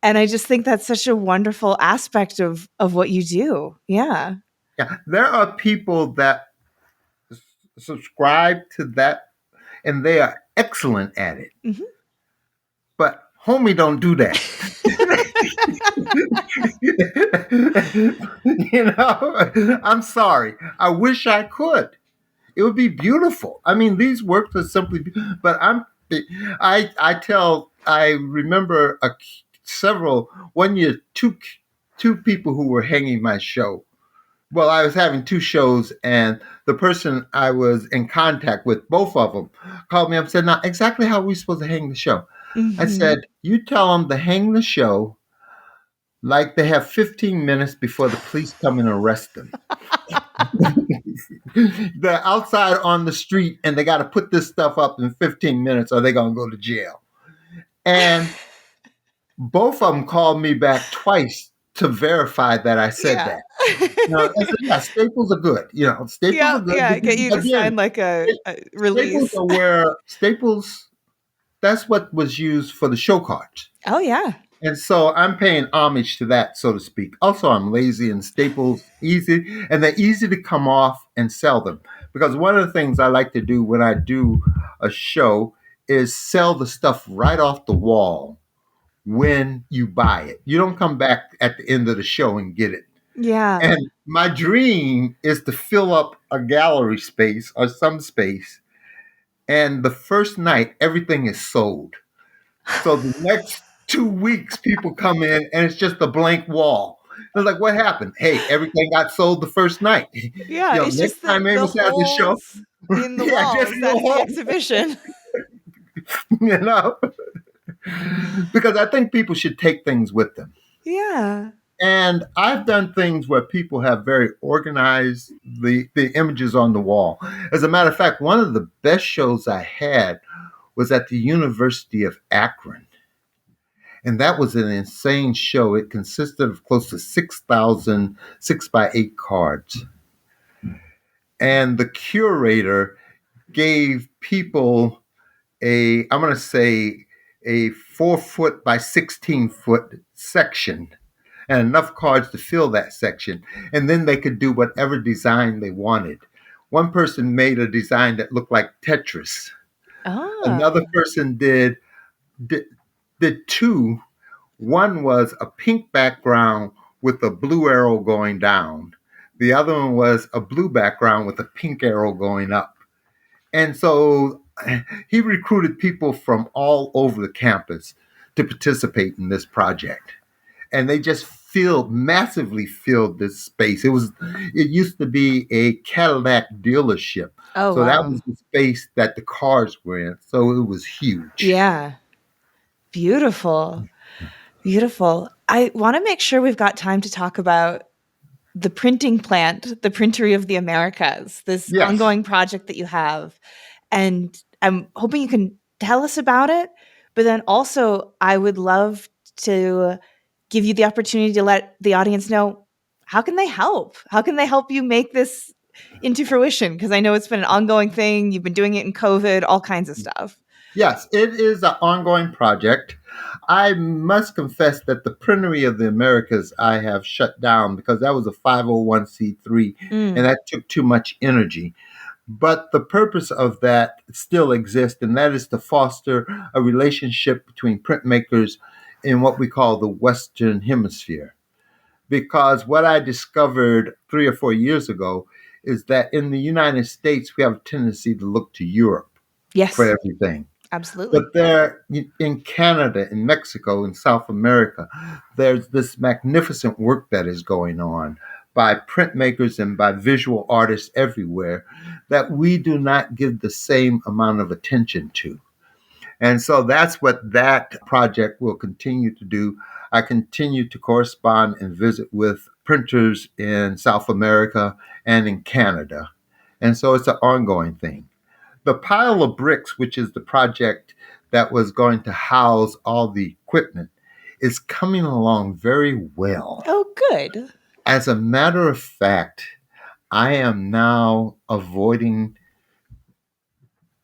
And I just think that's such a wonderful aspect of what you do. Yeah. Yeah, there are people that subscribe to that and they are excellent at it. Mhm. But homie don't do that. I'm sorry. I wish I could. It would be beautiful. I mean, these works are simply, but I remember several, one year, two people who were hanging my show. Well, I was having two shows, and the person I was in contact with, both of them, called me up and said, now, exactly how are we supposed to hang the show? I Mhm. said, you tell them to hang the show like they have 15 minutes before the police come and arrest them. They're outside on the street and they got to put this stuff up in 15 minutes or they're going to go to jail. And both of them called me back twice to verify that I said Yeah. that. I said, yeah, staples are good. Staples Yeah, are good. yeah, get you to Again, sign like a staples release. are where staples, that's what was used for the show cards. Oh, yeah. And so I'm paying homage to that, so to speak. Also, I'm lazy and staples easy, and they're easy to come off and sell them. Because one of the things I like to do when I do a show is sell the stuff right off the wall when you buy it. You don't come back at the end of the show and get it. Yeah. And my dream is to fill up a gallery space or some space, and the first night, everything is sold. So the next 2 weeks, people come in and it's just a blank wall. It's like, what happened? Hey, everything got sold the first night. Yeah, it's Next just time the Amos has a show, holes in the yeah, just walls. go That's the home, exhibition. you know, because I think people should take things with them. Yeah. And I've done things where people have very organized the images on the wall. As a matter of fact, one of the best shows I had was at the University of Akron. And that was an insane show. It consisted of close to 6,000 6x8 cards. and the curator gave people I'm going to say, a 4 foot by 16 foot section and enough cards to fill that section. And then they could do whatever design they wanted. One person made a design that looked like Tetris. Another Oh, person did, did two. One was a pink background with a blue arrow going down. The other one was a blue background with a pink arrow going up. And so he recruited people from all over the campus to participate in this project. And they just massively filled this space. It used to be a Cadillac dealership. oh, So that wow. was the space that the cars were in. So it was huge. Yeah. Beautiful. Beautiful. I want to make sure we've got time to talk about the printing plant, the Printery of the Americas, this Yes. ongoing project that you have. And I'm hoping you can tell us about it. But then also, I would love to give you the opportunity to let the audience know, how can they help? How can they help you make this into fruition? Because I know it's been an ongoing thing. You've been doing it in COVID, all kinds of stuff. Yes, it is an ongoing project. I must confess that the Printery of the Americas I have shut down because that was a 501c3 and Mm, that took too much energy. But the purpose of that still exists, and that is to foster a relationship between printmakers in what we call the Western Hemisphere. Because what I discovered 3 or 4 years ago is that in the United States, we have a tendency to look to Europe for yes, everything. absolutely. But there, in Canada, in Mexico, in South America, there's this magnificent work that is going on by printmakers and by visual artists everywhere that we do not give the same amount of attention to. And so that's what that project will continue to do. I continue to correspond and visit with printers in South America and in Canada. And so it's an ongoing thing. The pile of bricks, which is the project that was going to house all the equipment, is coming along very well. Oh, good. As a matter of fact, I am now avoiding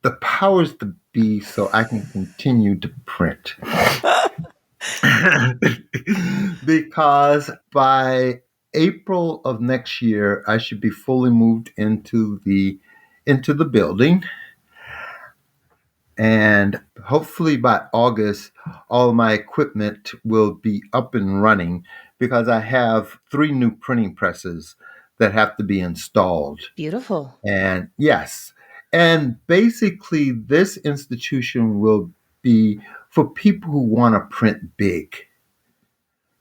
the powers to be so I can continue to print. Because by April of next year, I should be fully moved into the building. And hopefully by August, all of my equipment will be up and running because I have 3 new printing presses that have to be installed. Beautiful. And yes, and basically, this institution will be for people who want to print big,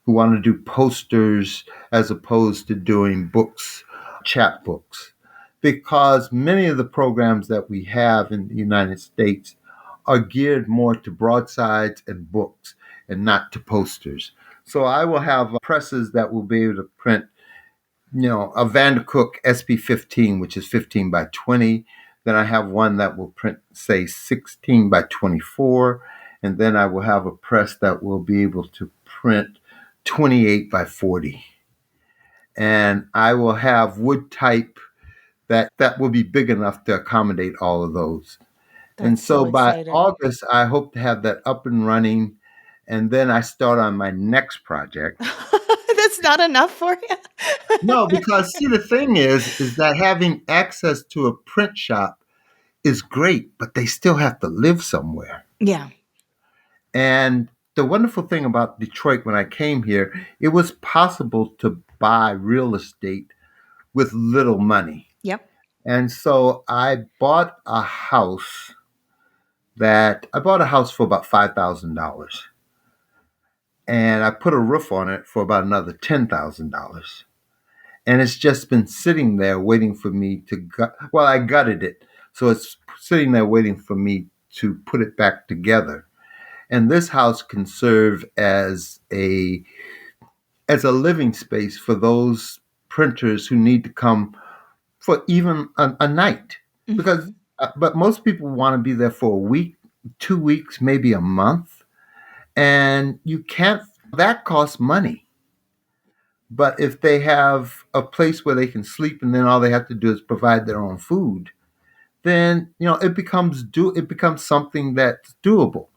who want to do posters as opposed to doing books, chapbooks, because many of the programs that we have in the United States are geared more to broadsides and books and not to posters. So I will have presses that will be able to print, a Vandercook SP15, which is 15 by 20. Then I have one that will print, say, 16 by 24. And then I will have a press that will be able to print 28 by 40. And I will have wood type that will be big enough to accommodate all of those. And That's so so by exciting. August, I hope to have that up and running. And then I start on my next project. That's not enough for you? No, because see, the thing is that having access to a print shop is great, but they still have to live somewhere. Yeah. And the wonderful thing about Detroit when I came here, it was possible to buy real estate with little money. Yep. And so I bought a house for about $5,000. And I put a roof on it for about another $10,000. And it's just been sitting there waiting for me to well, I gutted it. So it's sitting there waiting for me to put it back together. And this house can serve as a living space for those printers who need to come for even a night. Because Hmm. but most people want to be there for a week, 2 weeks, maybe a month, and you can't. That costs money. But if they have a place where they can sleep and then all they have to do is provide their own food, then it becomes something that's doable.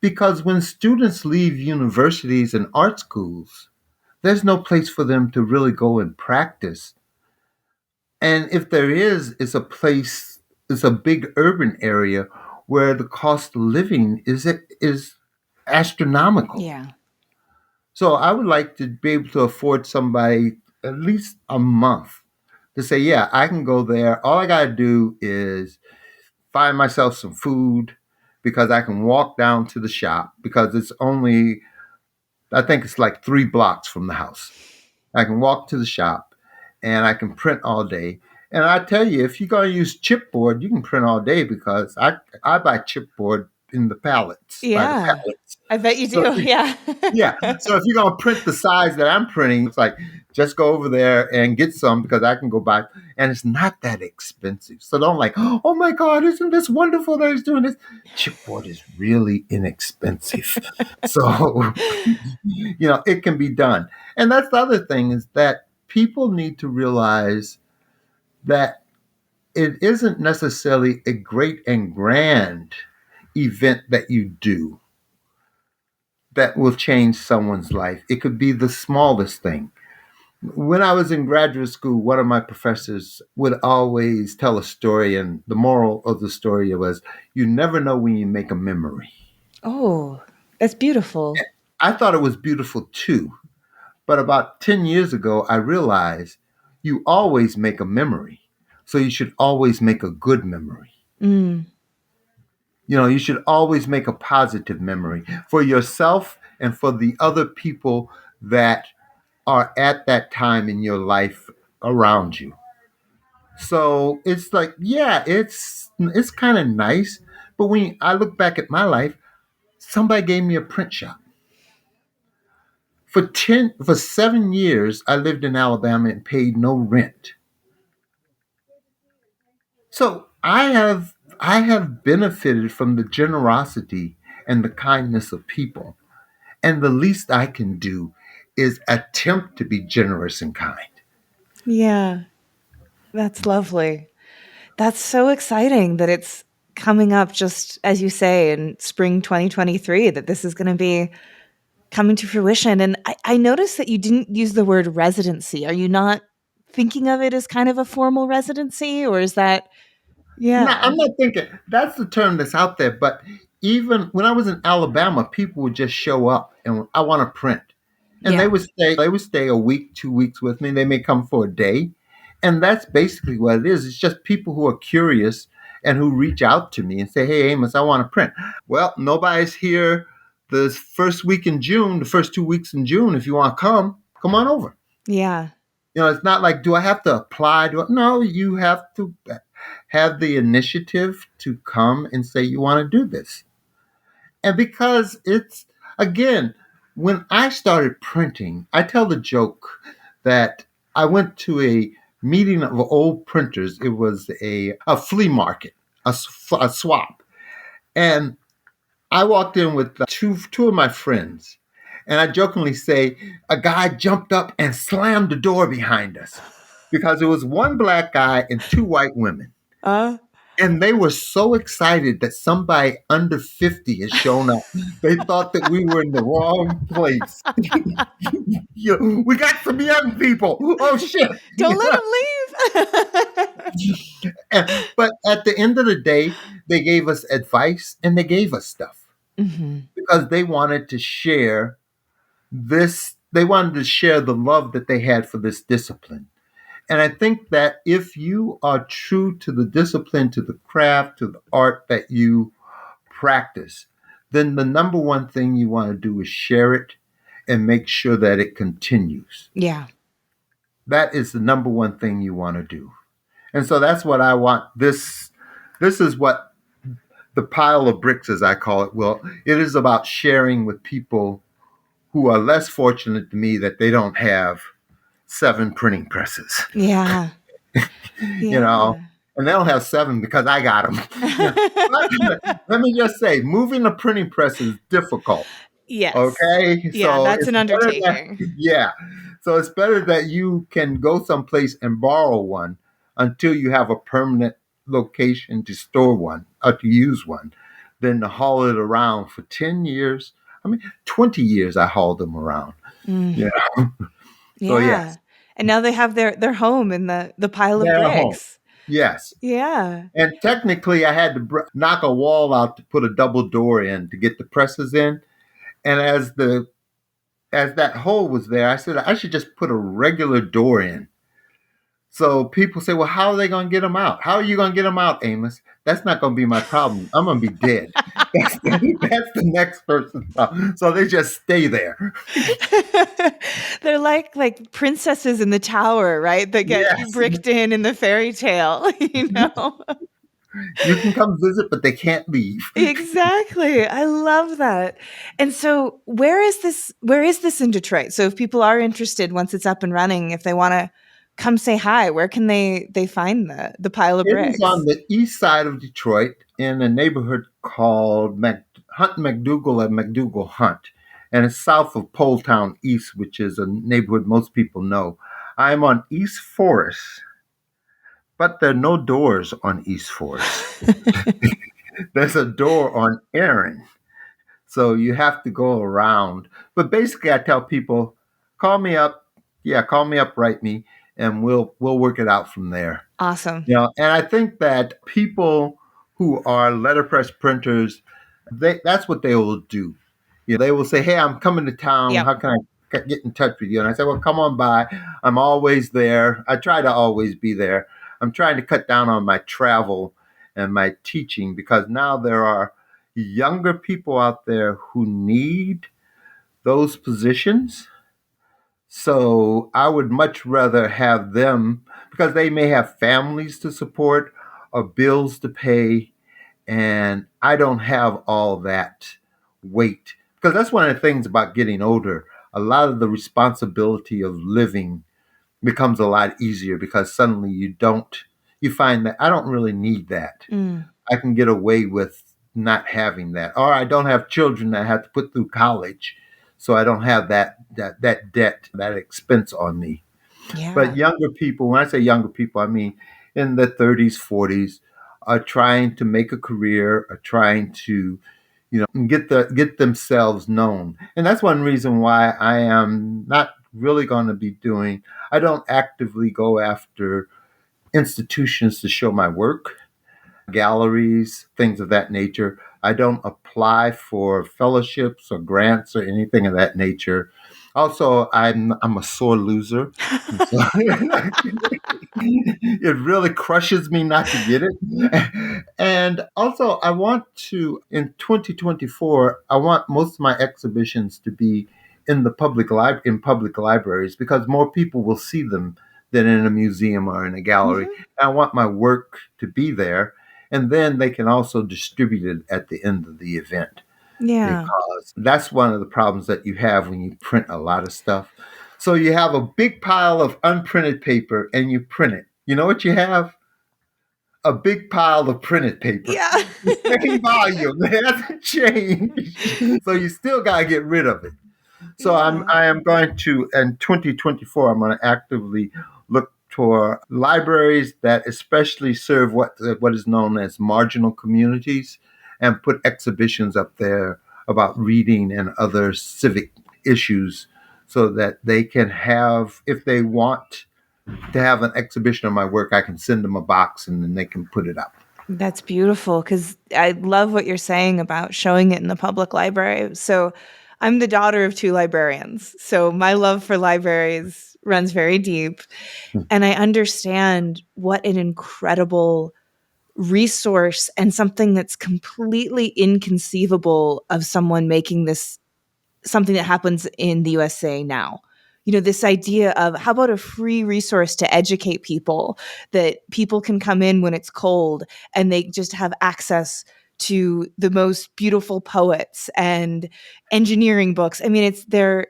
Because when students leave universities and art schools, there's no place for them to really go and practice. And if there is, it's a big urban area where the cost of living is astronomical. Yeah. So I would like to be able to afford somebody at least a month to say, yeah, I can go there. All I got to do is find myself some food because I can walk down to the shop because it's only, I think it's like 3 blocks from the house. I can walk to the shop and I can print all day. And I tell you, if you're going to use chipboard, you can print all day because I buy chipboard in the pallets, by the Yeah. pallets. I bet you So do. Yeah. yeah. So if you're gonna print the size that I'm printing, it's like just go over there and get some because I can go buy, and it's not that expensive. So don't like, oh my God, isn't this wonderful that he's doing this? Chipboard is really inexpensive, so it can be done. And that's the other thing is that people need to realize that it isn't necessarily a great and grand event that you do that will change someone's life. It could be the smallest thing. When I was in graduate school, one of my professors would always tell a story, and the moral of the story was you never know when you make a memory. Oh, that's beautiful. I thought it was beautiful too, but about 10 years ago, I realized you always make a memory. So you should always make a good memory. Mm. You should always make a positive memory for yourself and for the other people that are at that time in your life around you. So it's like, yeah, it's kind of nice. But when I look back at my life, somebody gave me a print shop. For 7 years, I lived in Alabama and paid no rent. So I have benefited from the generosity and the kindness of people. And the least I can do is attempt to be generous and kind. Yeah. That's lovely. That's so exciting that it's coming up just as you say in spring 2023 that this is going to be coming to fruition. And I noticed that you didn't use the word residency. Are you not thinking of it as kind of a formal residency or is that, No, yeah, I'm not thinking that's the term that's out there. But even when I was in Alabama, people would just show up and I want to print, and they yeah, would stay. They would stay a week, 2 weeks with me. They may come for a day, and that's basically what it is. It's just people who are curious and who reach out to me and say, "Hey, Amos, I want to print." Well, nobody's here the first week in June, the first 2 weeks in June. If you want to come on over. yeah, It's not like, do I have to apply? No, you have to have the initiative to come and say you want to do this. And because again, when I started printing, I tell the joke that I went to a meeting of old printers. It was a flea market, a swap. And I walked in with two of my friends. And I jokingly say, a guy jumped up and slammed the door behind us because it was one black guy and two white women. uh, And they were so excited that somebody under 50 had shown up. They thought that we were in the wrong place. We got some young people. Oh, shit. don't let him leave. But at the end of the day, they gave us advice and they gave us stuff Hmm. because they wanted to share they wanted to share the love that they had for this discipline. And I think that if you are true to the discipline, to the craft, to the art that you practice, then the number one thing you want to do is share it and make sure that it continues. Yeah, That is the number one thing you want to do. And so that's what I want. This is what the pile of bricks, as I call it, will. It is about sharing with people who are less fortunate than me that they don't have 7 printing presses. yeah, you know, yeah. and they don't have 7 because I got them. Let me just say, moving a printing press is difficult. Yes. Okay, Yeah, so that's it's an better that, undertaking. yeah. So it's better that you can go someplace and borrow one until you have a permanent location to store one or to use one, than to haul it around for 10 years. I mean, 20 years I hauled them around. Mm, Yeah. So yeah. yes, And now they have their home in the pile of they're home. bricks. Yes. Yeah. And technically, I had to knock a wall out to put a double door in to get the presses in. And as that hole was there, I said I should just put a regular door in. So people say, "Well, how are they going to get them out? How are you going to get them out, Amos?" That's not going to be my problem. I'm going to be dead. That's the next person's problem. So they just stay there. They're like princesses in the tower, right? That get Yes, bricked in the fairy tale, you know? you can come visit, but they can't leave. Exactly. I love that. And so where is this in Detroit? So if people are interested once it's up and running, if they want to come say hi, where can they find the pile of It is on bricks? the east side of Detroit in a neighborhood called Hunt McDougal and McDougal Hunt. And it's south of Poletown East, which is a neighborhood most people know. I'm on East Forest, but there are no doors on East Forest. There's a door on Erin. So you have to go around. But basically, I tell people, call me up. Yeah, call me up, write me, and we'll work it out from there. Awesome. And I think that people who are letterpress printers, that's what they will do. They will say, "Hey, I'm coming to town. Yep. How can I get in touch with you?" And I say, "Well, come on by. I'm always there. I try to always be there. I'm trying to cut down on my travel and my teaching because now there are younger people out there who need those positions. So I would much rather have them because they may have families to support or bills to pay, and I don't have all that weight. Because that's one of the things about getting older. A lot of the responsibility of living becomes a lot easier because suddenly you find that I don't really need that. Mm, I can get away with not having that. Or I don't have children that I have to put through college. So I don't have that debt, that expense on me. But yeah. younger people, when I say younger people, I mean in the 30s, 40s, are trying to make a career, are trying to, get themselves known. And that's one reason why I am not really going to be doing, I don't actively go after institutions to show my work, galleries, things of that nature. I don't apply for fellowships or grants or anything of that nature. Also, I'm a sore loser. And so it really crushes me not to get it. And also, I want to, in 2024, I want most of my exhibitions to be in the in public libraries because more people will see them than in a museum or in a gallery. Mhm. I want my work to be there, and then they can also distribute it at the end of the event Yeah. because that's one of the problems that you have when you print a lot of stuff. So you have a big pile of unprinted paper and you print it. You know what you have? A big pile of printed paper. Yeah. The same volume. It hasn't changed. So you still got to get rid of it. So Yeah. I am going to, in 2024, I'm going to actively look for libraries that especially serve what is known as marginal communities and put exhibitions up there about reading and other civic issues so that they can have, if they want to have an exhibition of my work, I can send them a box and then they can put it up. That's beautiful because I love what you're saying about showing it in the public library. So I'm the daughter of two librarians. So my love for libraries runs very deep. And I understand what an incredible resource and something that's completely inconceivable of someone making this something that happens in the USA now. This idea of how about a free resource to educate people that people can come in when it's cold and they just have access to the most beautiful poets and engineering books. I mean, they're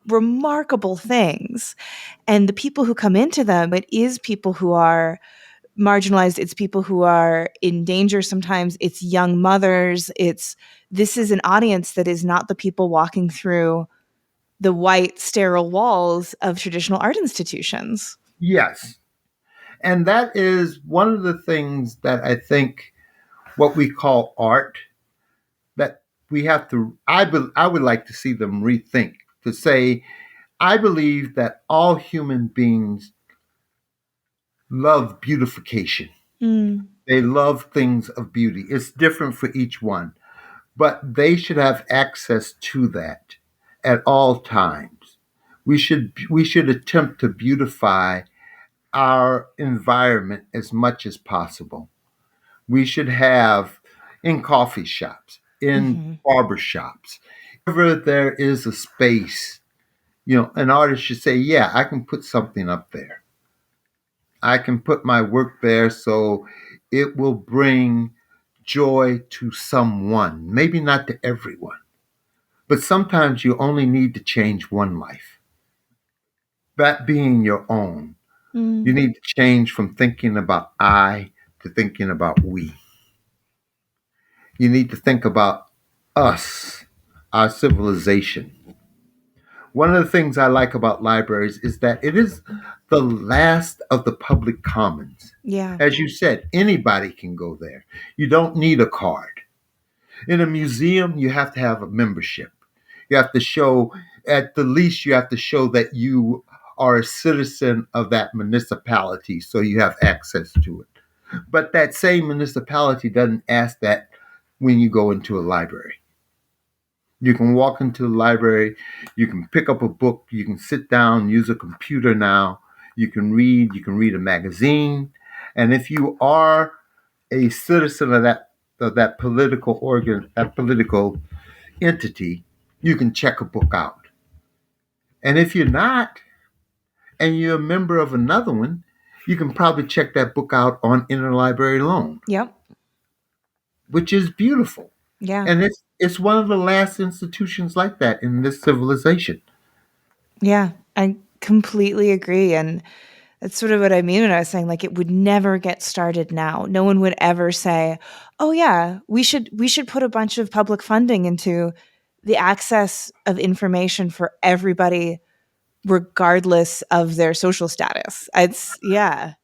remarkable things. And the people who come into them, it is people who are marginalized. It's people who are in danger sometimes. It's young mothers. This is an audience that is not the people walking through the white, sterile walls of traditional art institutions. Yes. And that is one of the things that I think what we call art that we have to, I would like to see them rethink to say, I believe that all human beings love beautification. Mm. They love things of beauty. It's different for each one, but they should have access to that at all times. We should attempt to beautify our environment as much as possible. We should have in coffee shops, in Mm-hmm. barber shops, wherever there is a space, an artist should say, yeah, I can put something up there. I can put my work there so it will bring joy to someone, maybe not to everyone, but sometimes you only need to change one life, that being your own. You Mm. need to change from thinking about I to thinking about we. You need to think about us, our civilization. One of the things I like about libraries is that it is the last of the public commons. Yeah. As you said, anybody can go there. You don't need a card. In a museum, you have to have a membership. You have to show, at the least, you have to show that you are a citizen of that municipality so you have access to it. But that same municipality doesn't ask that when you go into a library. You can walk into the library, you can pick up a book, you can sit down, use a computer now, you can read a magazine. And if you are a citizen of that political organ, that political entity, you can check a book out. And if you're not, and you're a member of another one, you can probably check that book out on interlibrary loan, Yep. which is beautiful. Yeah. And it's one of the last institutions like that in this civilization. Yeah. I completely agree. And that's sort of what I mean when I was saying, like, it would never get started now. No one would ever say, "Oh yeah, we should put a bunch of public funding into the access of information for everybody regardless of their social status." It's yeah.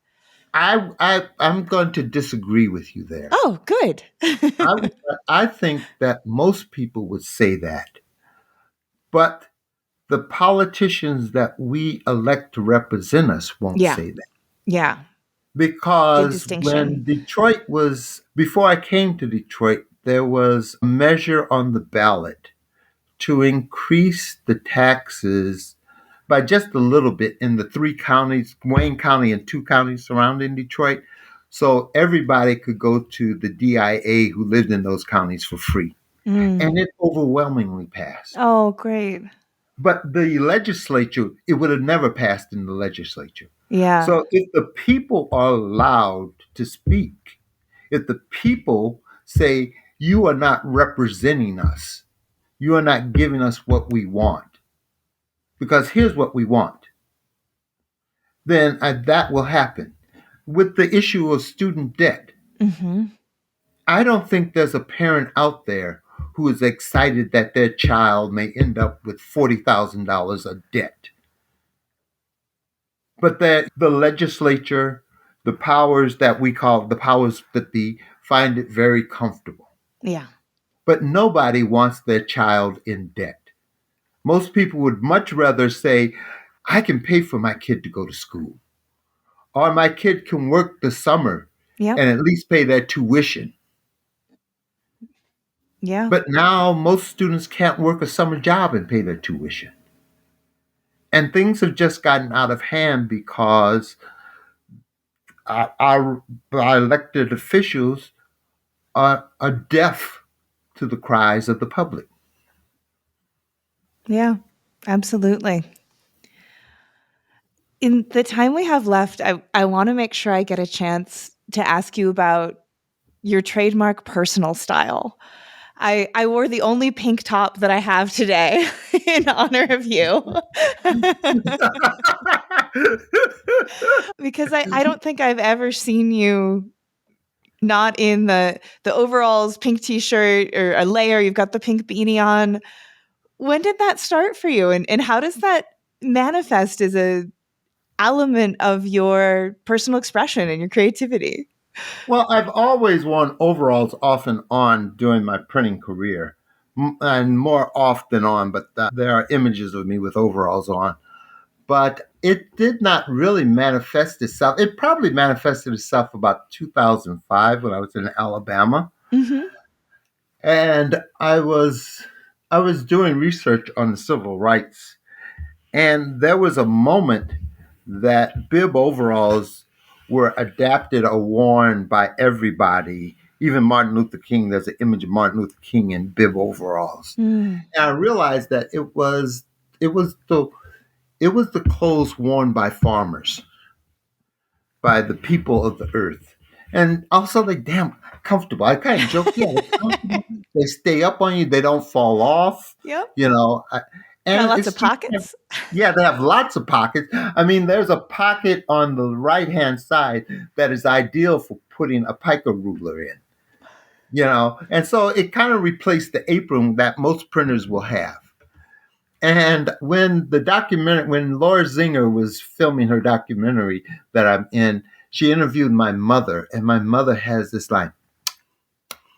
I'm going to disagree with you there. Oh, good. I I think that most people would say that, but the politicians that we elect to represent us won't Yeah. say that. Yeah. Good Because when distinction. Detroit was, before I came to Detroit, there was a measure on the ballot to increase the taxes by just a little bit in the three counties, Wayne County and two counties surrounding Detroit. So everybody could go to the DIA who lived in those counties for free. Mm. And it overwhelmingly passed. Oh, great. But the legislature, it would have never passed in the legislature. Yeah. So if the people are allowed to speak, if the people say, you are not representing us, you are not giving us what we want, because here's what we want, then that will happen. With the issue of student debt, Mm-hmm. I don't think there's a parent out there who is excited that their child may end up with $40,000 of debt. But that the legislature, the powers that we call the powers that be, find it very comfortable. Yeah. But nobody wants their child in debt. Most people would much rather say, I can pay for my kid to go to school, or my kid can work the summer Yep. and at least pay their tuition. Yeah. But now most students can't work a summer job and pay their tuition. And things have just gotten out of hand because our elected officials are deaf to the cries of the public. Yeah. Absolutely. In the time we have left, I want to make sure I get a chance to ask you about your trademark personal style. I wore the only pink top that I have today in honor of you. Because I don't think I've ever seen you not in the overalls, pink t-shirt, or a layer. You've got the pink beanie on. when did that start for you? And how does that manifest as a element of your personal expression and your creativity? Well, I've always worn overalls off and on during my printing career, and more off than on, but there are images of me with overalls on. But it did not really manifest itself. It probably manifested itself about 2005 when I was in Alabama, Mm-hmm. and I was doing research on the civil rights, and there was a moment that bib overalls were adapted or worn by everybody. Even Martin Luther King, there's an image of Martin Luther King in bib overalls. Mm. And I realized that it was the clothes worn by farmers, by the people of the earth. And also they damn comfortable. I kind of joke, yeah, they're comfortable. They stay up on you, they don't fall off, Yep. you know. Got And lots it's of just pockets. yeah, they have lots of pockets. I mean, there's a pocket on the right hand side that is ideal for putting a pico ruler in, and so it kind of replaced the apron that most printers will have. And when Laura Zinger was filming her documentary that I'm in, she interviewed my mother, and my mother has this line: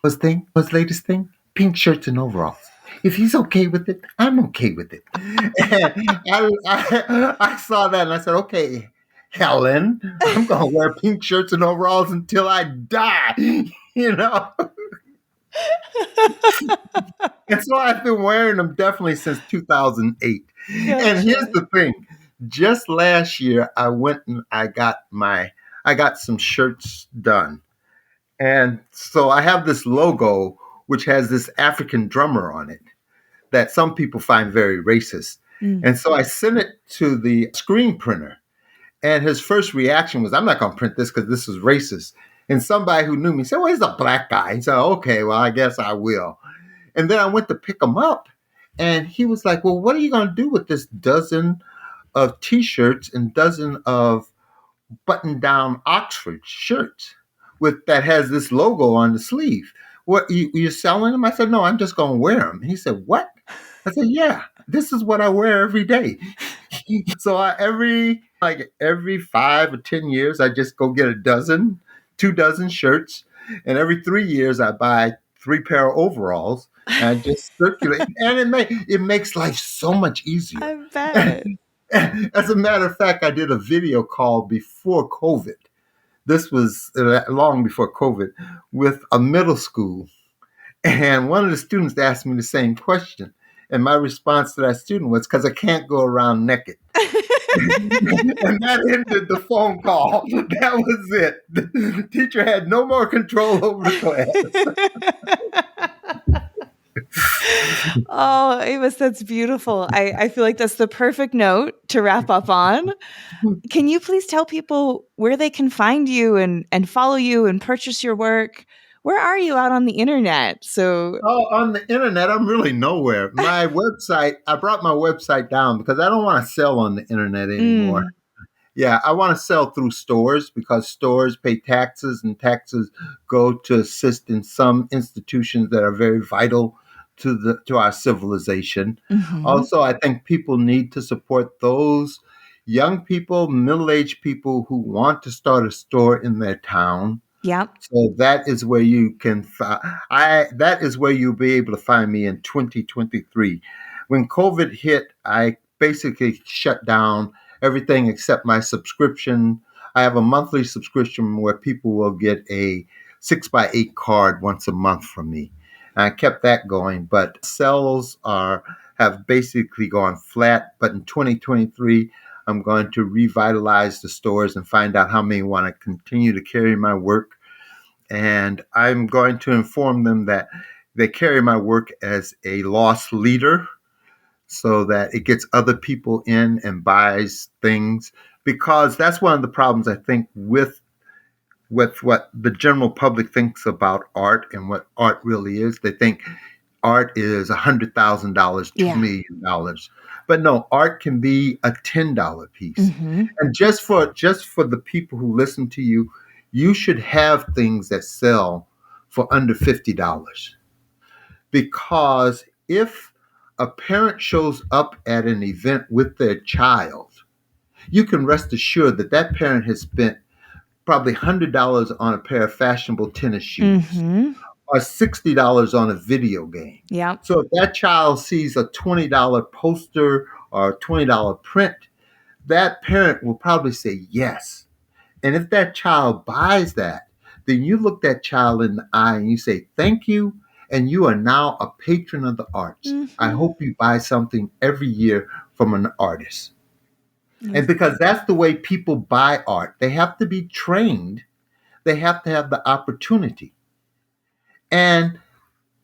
What's latest thing? Pink shirts and overalls. If he's okay with it, I'm okay with it. And I saw that and I said, okay, Helen, I'm going to wear pink shirts and overalls until I die, you know? And so I've been wearing them definitely since 2008. And here's Gotcha. the thing. Just last year, I went and I got some shirts done. And so I have this logo, which has this African drummer on it that some people find very racist. Mm. And so I sent it to the screen printer. And his first reaction was, I'm not going to print this because this is racist. And somebody who knew me said, well, he's a black guy. He said, okay, well, I guess I will. And then I went to pick him up. And he was like, well, what are you going to do with this dozen of T-shirts and dozen of button-down Oxford shirts that has this logo on the sleeve? What, you're selling them? I said, no, I'm just going to wear them. He said, what? I said, yeah, this is what I wear every day. So every 5 or 10 years, I just go get 2 dozen shirts, and every 3 years I buy 3 pair of overalls, and I just circulate, and it makes life so much easier. I bet. As a matter of fact, I did a video call before COVID. This was long before COVID, with a middle school. And one of the students asked me the same question. And my response to that student was, because I can't go around naked. And that ended the phone call. That was it. The teacher had no more control over the class. Oh, Amos, that's beautiful. I feel like that's the perfect note to wrap up on. Can you please tell people where they can find you and follow you and purchase your work? Where are you out on the internet? So, Oh, on the internet, I'm really nowhere. My website, I brought my website down because I don't want to sell on the internet anymore. mm, Yeah, I want to sell through stores because stores pay taxes, and taxes go to assist in some institutions that are very vital to our civilization. mhm. Also, I think people need to support those young people, middle-aged people who want to start a store in their town. Yep. So that is where you can that is where you'll be able to find me in 2023. When COVID hit, I basically shut down everything except my subscription. I have a monthly subscription where people will get a 6x8 card once a month from me. And I kept that going, but sales have basically gone flat. But in 2023, I'm going to revitalize the stores and find out how many want to continue to carry my work. And I'm going to inform them that they carry my work as a loss leader so that it gets other people in and buys things, because that's one of the problems I think with what the general public thinks about art and what art really is. They think art is $100,000, $2 Yeah. million. But no, art can be a $10 piece. Mhm. And just for the people who listen to you, you should have things that sell for under $50. Because if a parent shows up at an event with their child, you can rest assured that that parent has spent probably $100 on a pair of fashionable tennis shoes Mm-hmm. or $60 on a video game. Yeah. So if that child sees a $20 poster or a $20 print, that parent will probably say yes. And if that child buys that, then you look that child in the eye and you say, thank you. And you are now a patron of the arts. I Mm-hmm. hope you buy something every year from an artist. And Yes. because that's the way people buy art, they have to be trained. They have to have the opportunity. And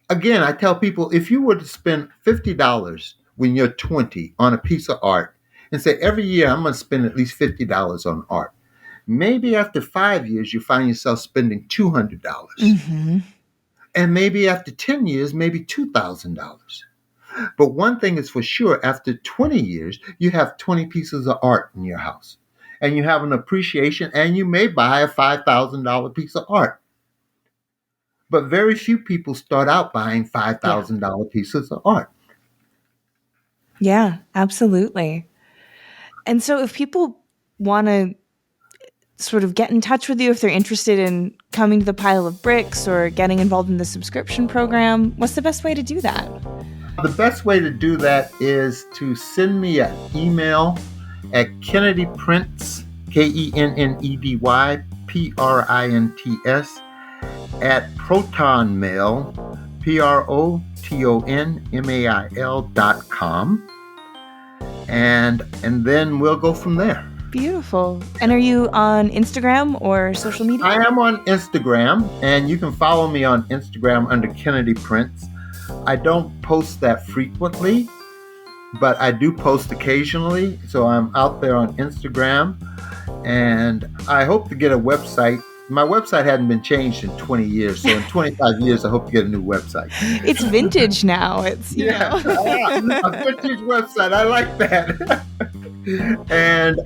again, I tell people, if you were to spend $50 when you're 20 on a piece of art and say, every year I'm going to spend at least $50 on art, maybe after 5 years, you find yourself spending $200. Mm-hmm. And maybe after 10 years, maybe $2,000. But one thing is for sure, after 20 years, you have 20 pieces of art in your house. And you have an appreciation, and you may buy a $5,000 piece of art. But very few people start out buying Yeah. $5,000 pieces of art. Yeah, absolutely. And so if people want to sort of get in touch with you, if they're interested in coming to the Pile of Bricks or getting involved in the subscription program, what's the best way to do that? The best way to do that is to send me an email at Kennedy Prints, Kennedy Prints, at protonmail, protonmail.com. And then we'll go from there. Beautiful. And are you on Instagram or social media? I am on Instagram, and you can follow me on Instagram under Kennedy Prints. I don't post that frequently, but I do post occasionally. So I'm out there on Instagram, and I hope to get a website. My website hadn't been changed in 20 years. So in 25 years, I hope to get a new website. It's vintage now. It's, you know. A vintage website. I like that. And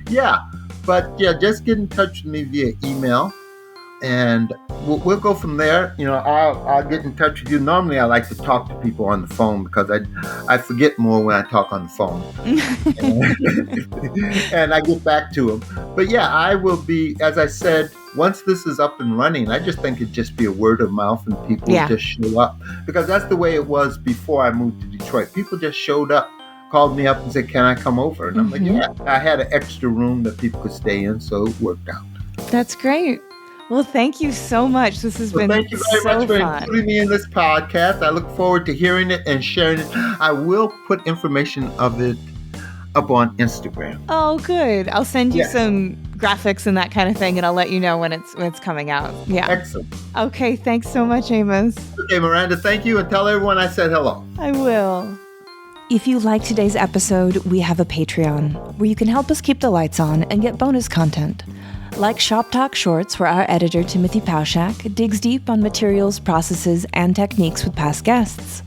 just get in touch with me via email, and we'll go from there. You know, I'll get in touch with you. Normally, I like to talk to people on the phone because I forget more when I talk on the phone, and I get back to them. But yeah, I will be, as I said, once this is up and running, I just think it'd just be a word of mouth, and people just show up, because that's the way it was before I moved to Detroit. People just showed up, called me up and said, can I come over? And I'm like, yeah. I had an extra room that people could stay in, so it worked out. That's great. Well, thank you so much. This has been thank you very much for including me in this podcast. I look forward to hearing it and sharing it. I will put information of it up on Instagram. Oh, good. I'll send you some graphics and that kind of thing, and I'll let you know when it's coming out. Yeah. Excellent. Okay, thanks so much, Amos. Okay, Miranda, thank you, and tell everyone I said hello. I will. If you like today's episode, we have a Patreon where you can help us keep the lights on and get bonus content, like Shop Talk Shorts, where our editor, Timothy Pauschak, digs deep on materials, processes, and techniques with past guests.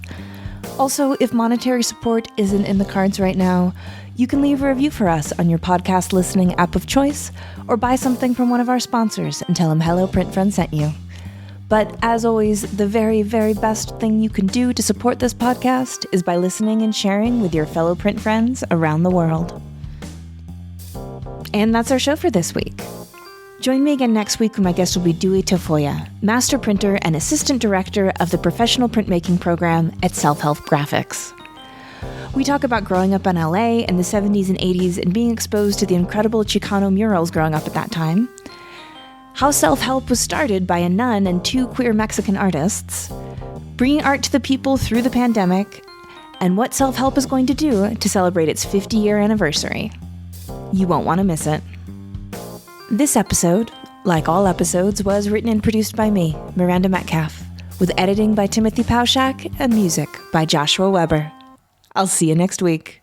Also, if monetary support isn't in the cards right now, you can leave a review for us on your podcast listening app of choice, or buy something from one of our sponsors and tell them Hello Print Friend sent you. But as always, the very, very best thing you can do to support this podcast is by listening and sharing with your fellow print friends around the world. And that's our show for this week. Join me again next week when my guest will be Dewey Tafoya, master printer and assistant director of the professional printmaking program at Self-Help Graphics. We talk about growing up in LA in the 70s and 80s and being exposed to the incredible Chicano murals growing up at that time, how self-help was started by a nun and two queer Mexican artists, bringing art to the people through the pandemic, and what self-help is going to do to celebrate its 50-year anniversary. You won't want to miss it. This episode, like all episodes, was written and produced by me, Miranda Metcalf, with editing by Timothy Pauschak and music by Joshua Weber. I'll see you next week.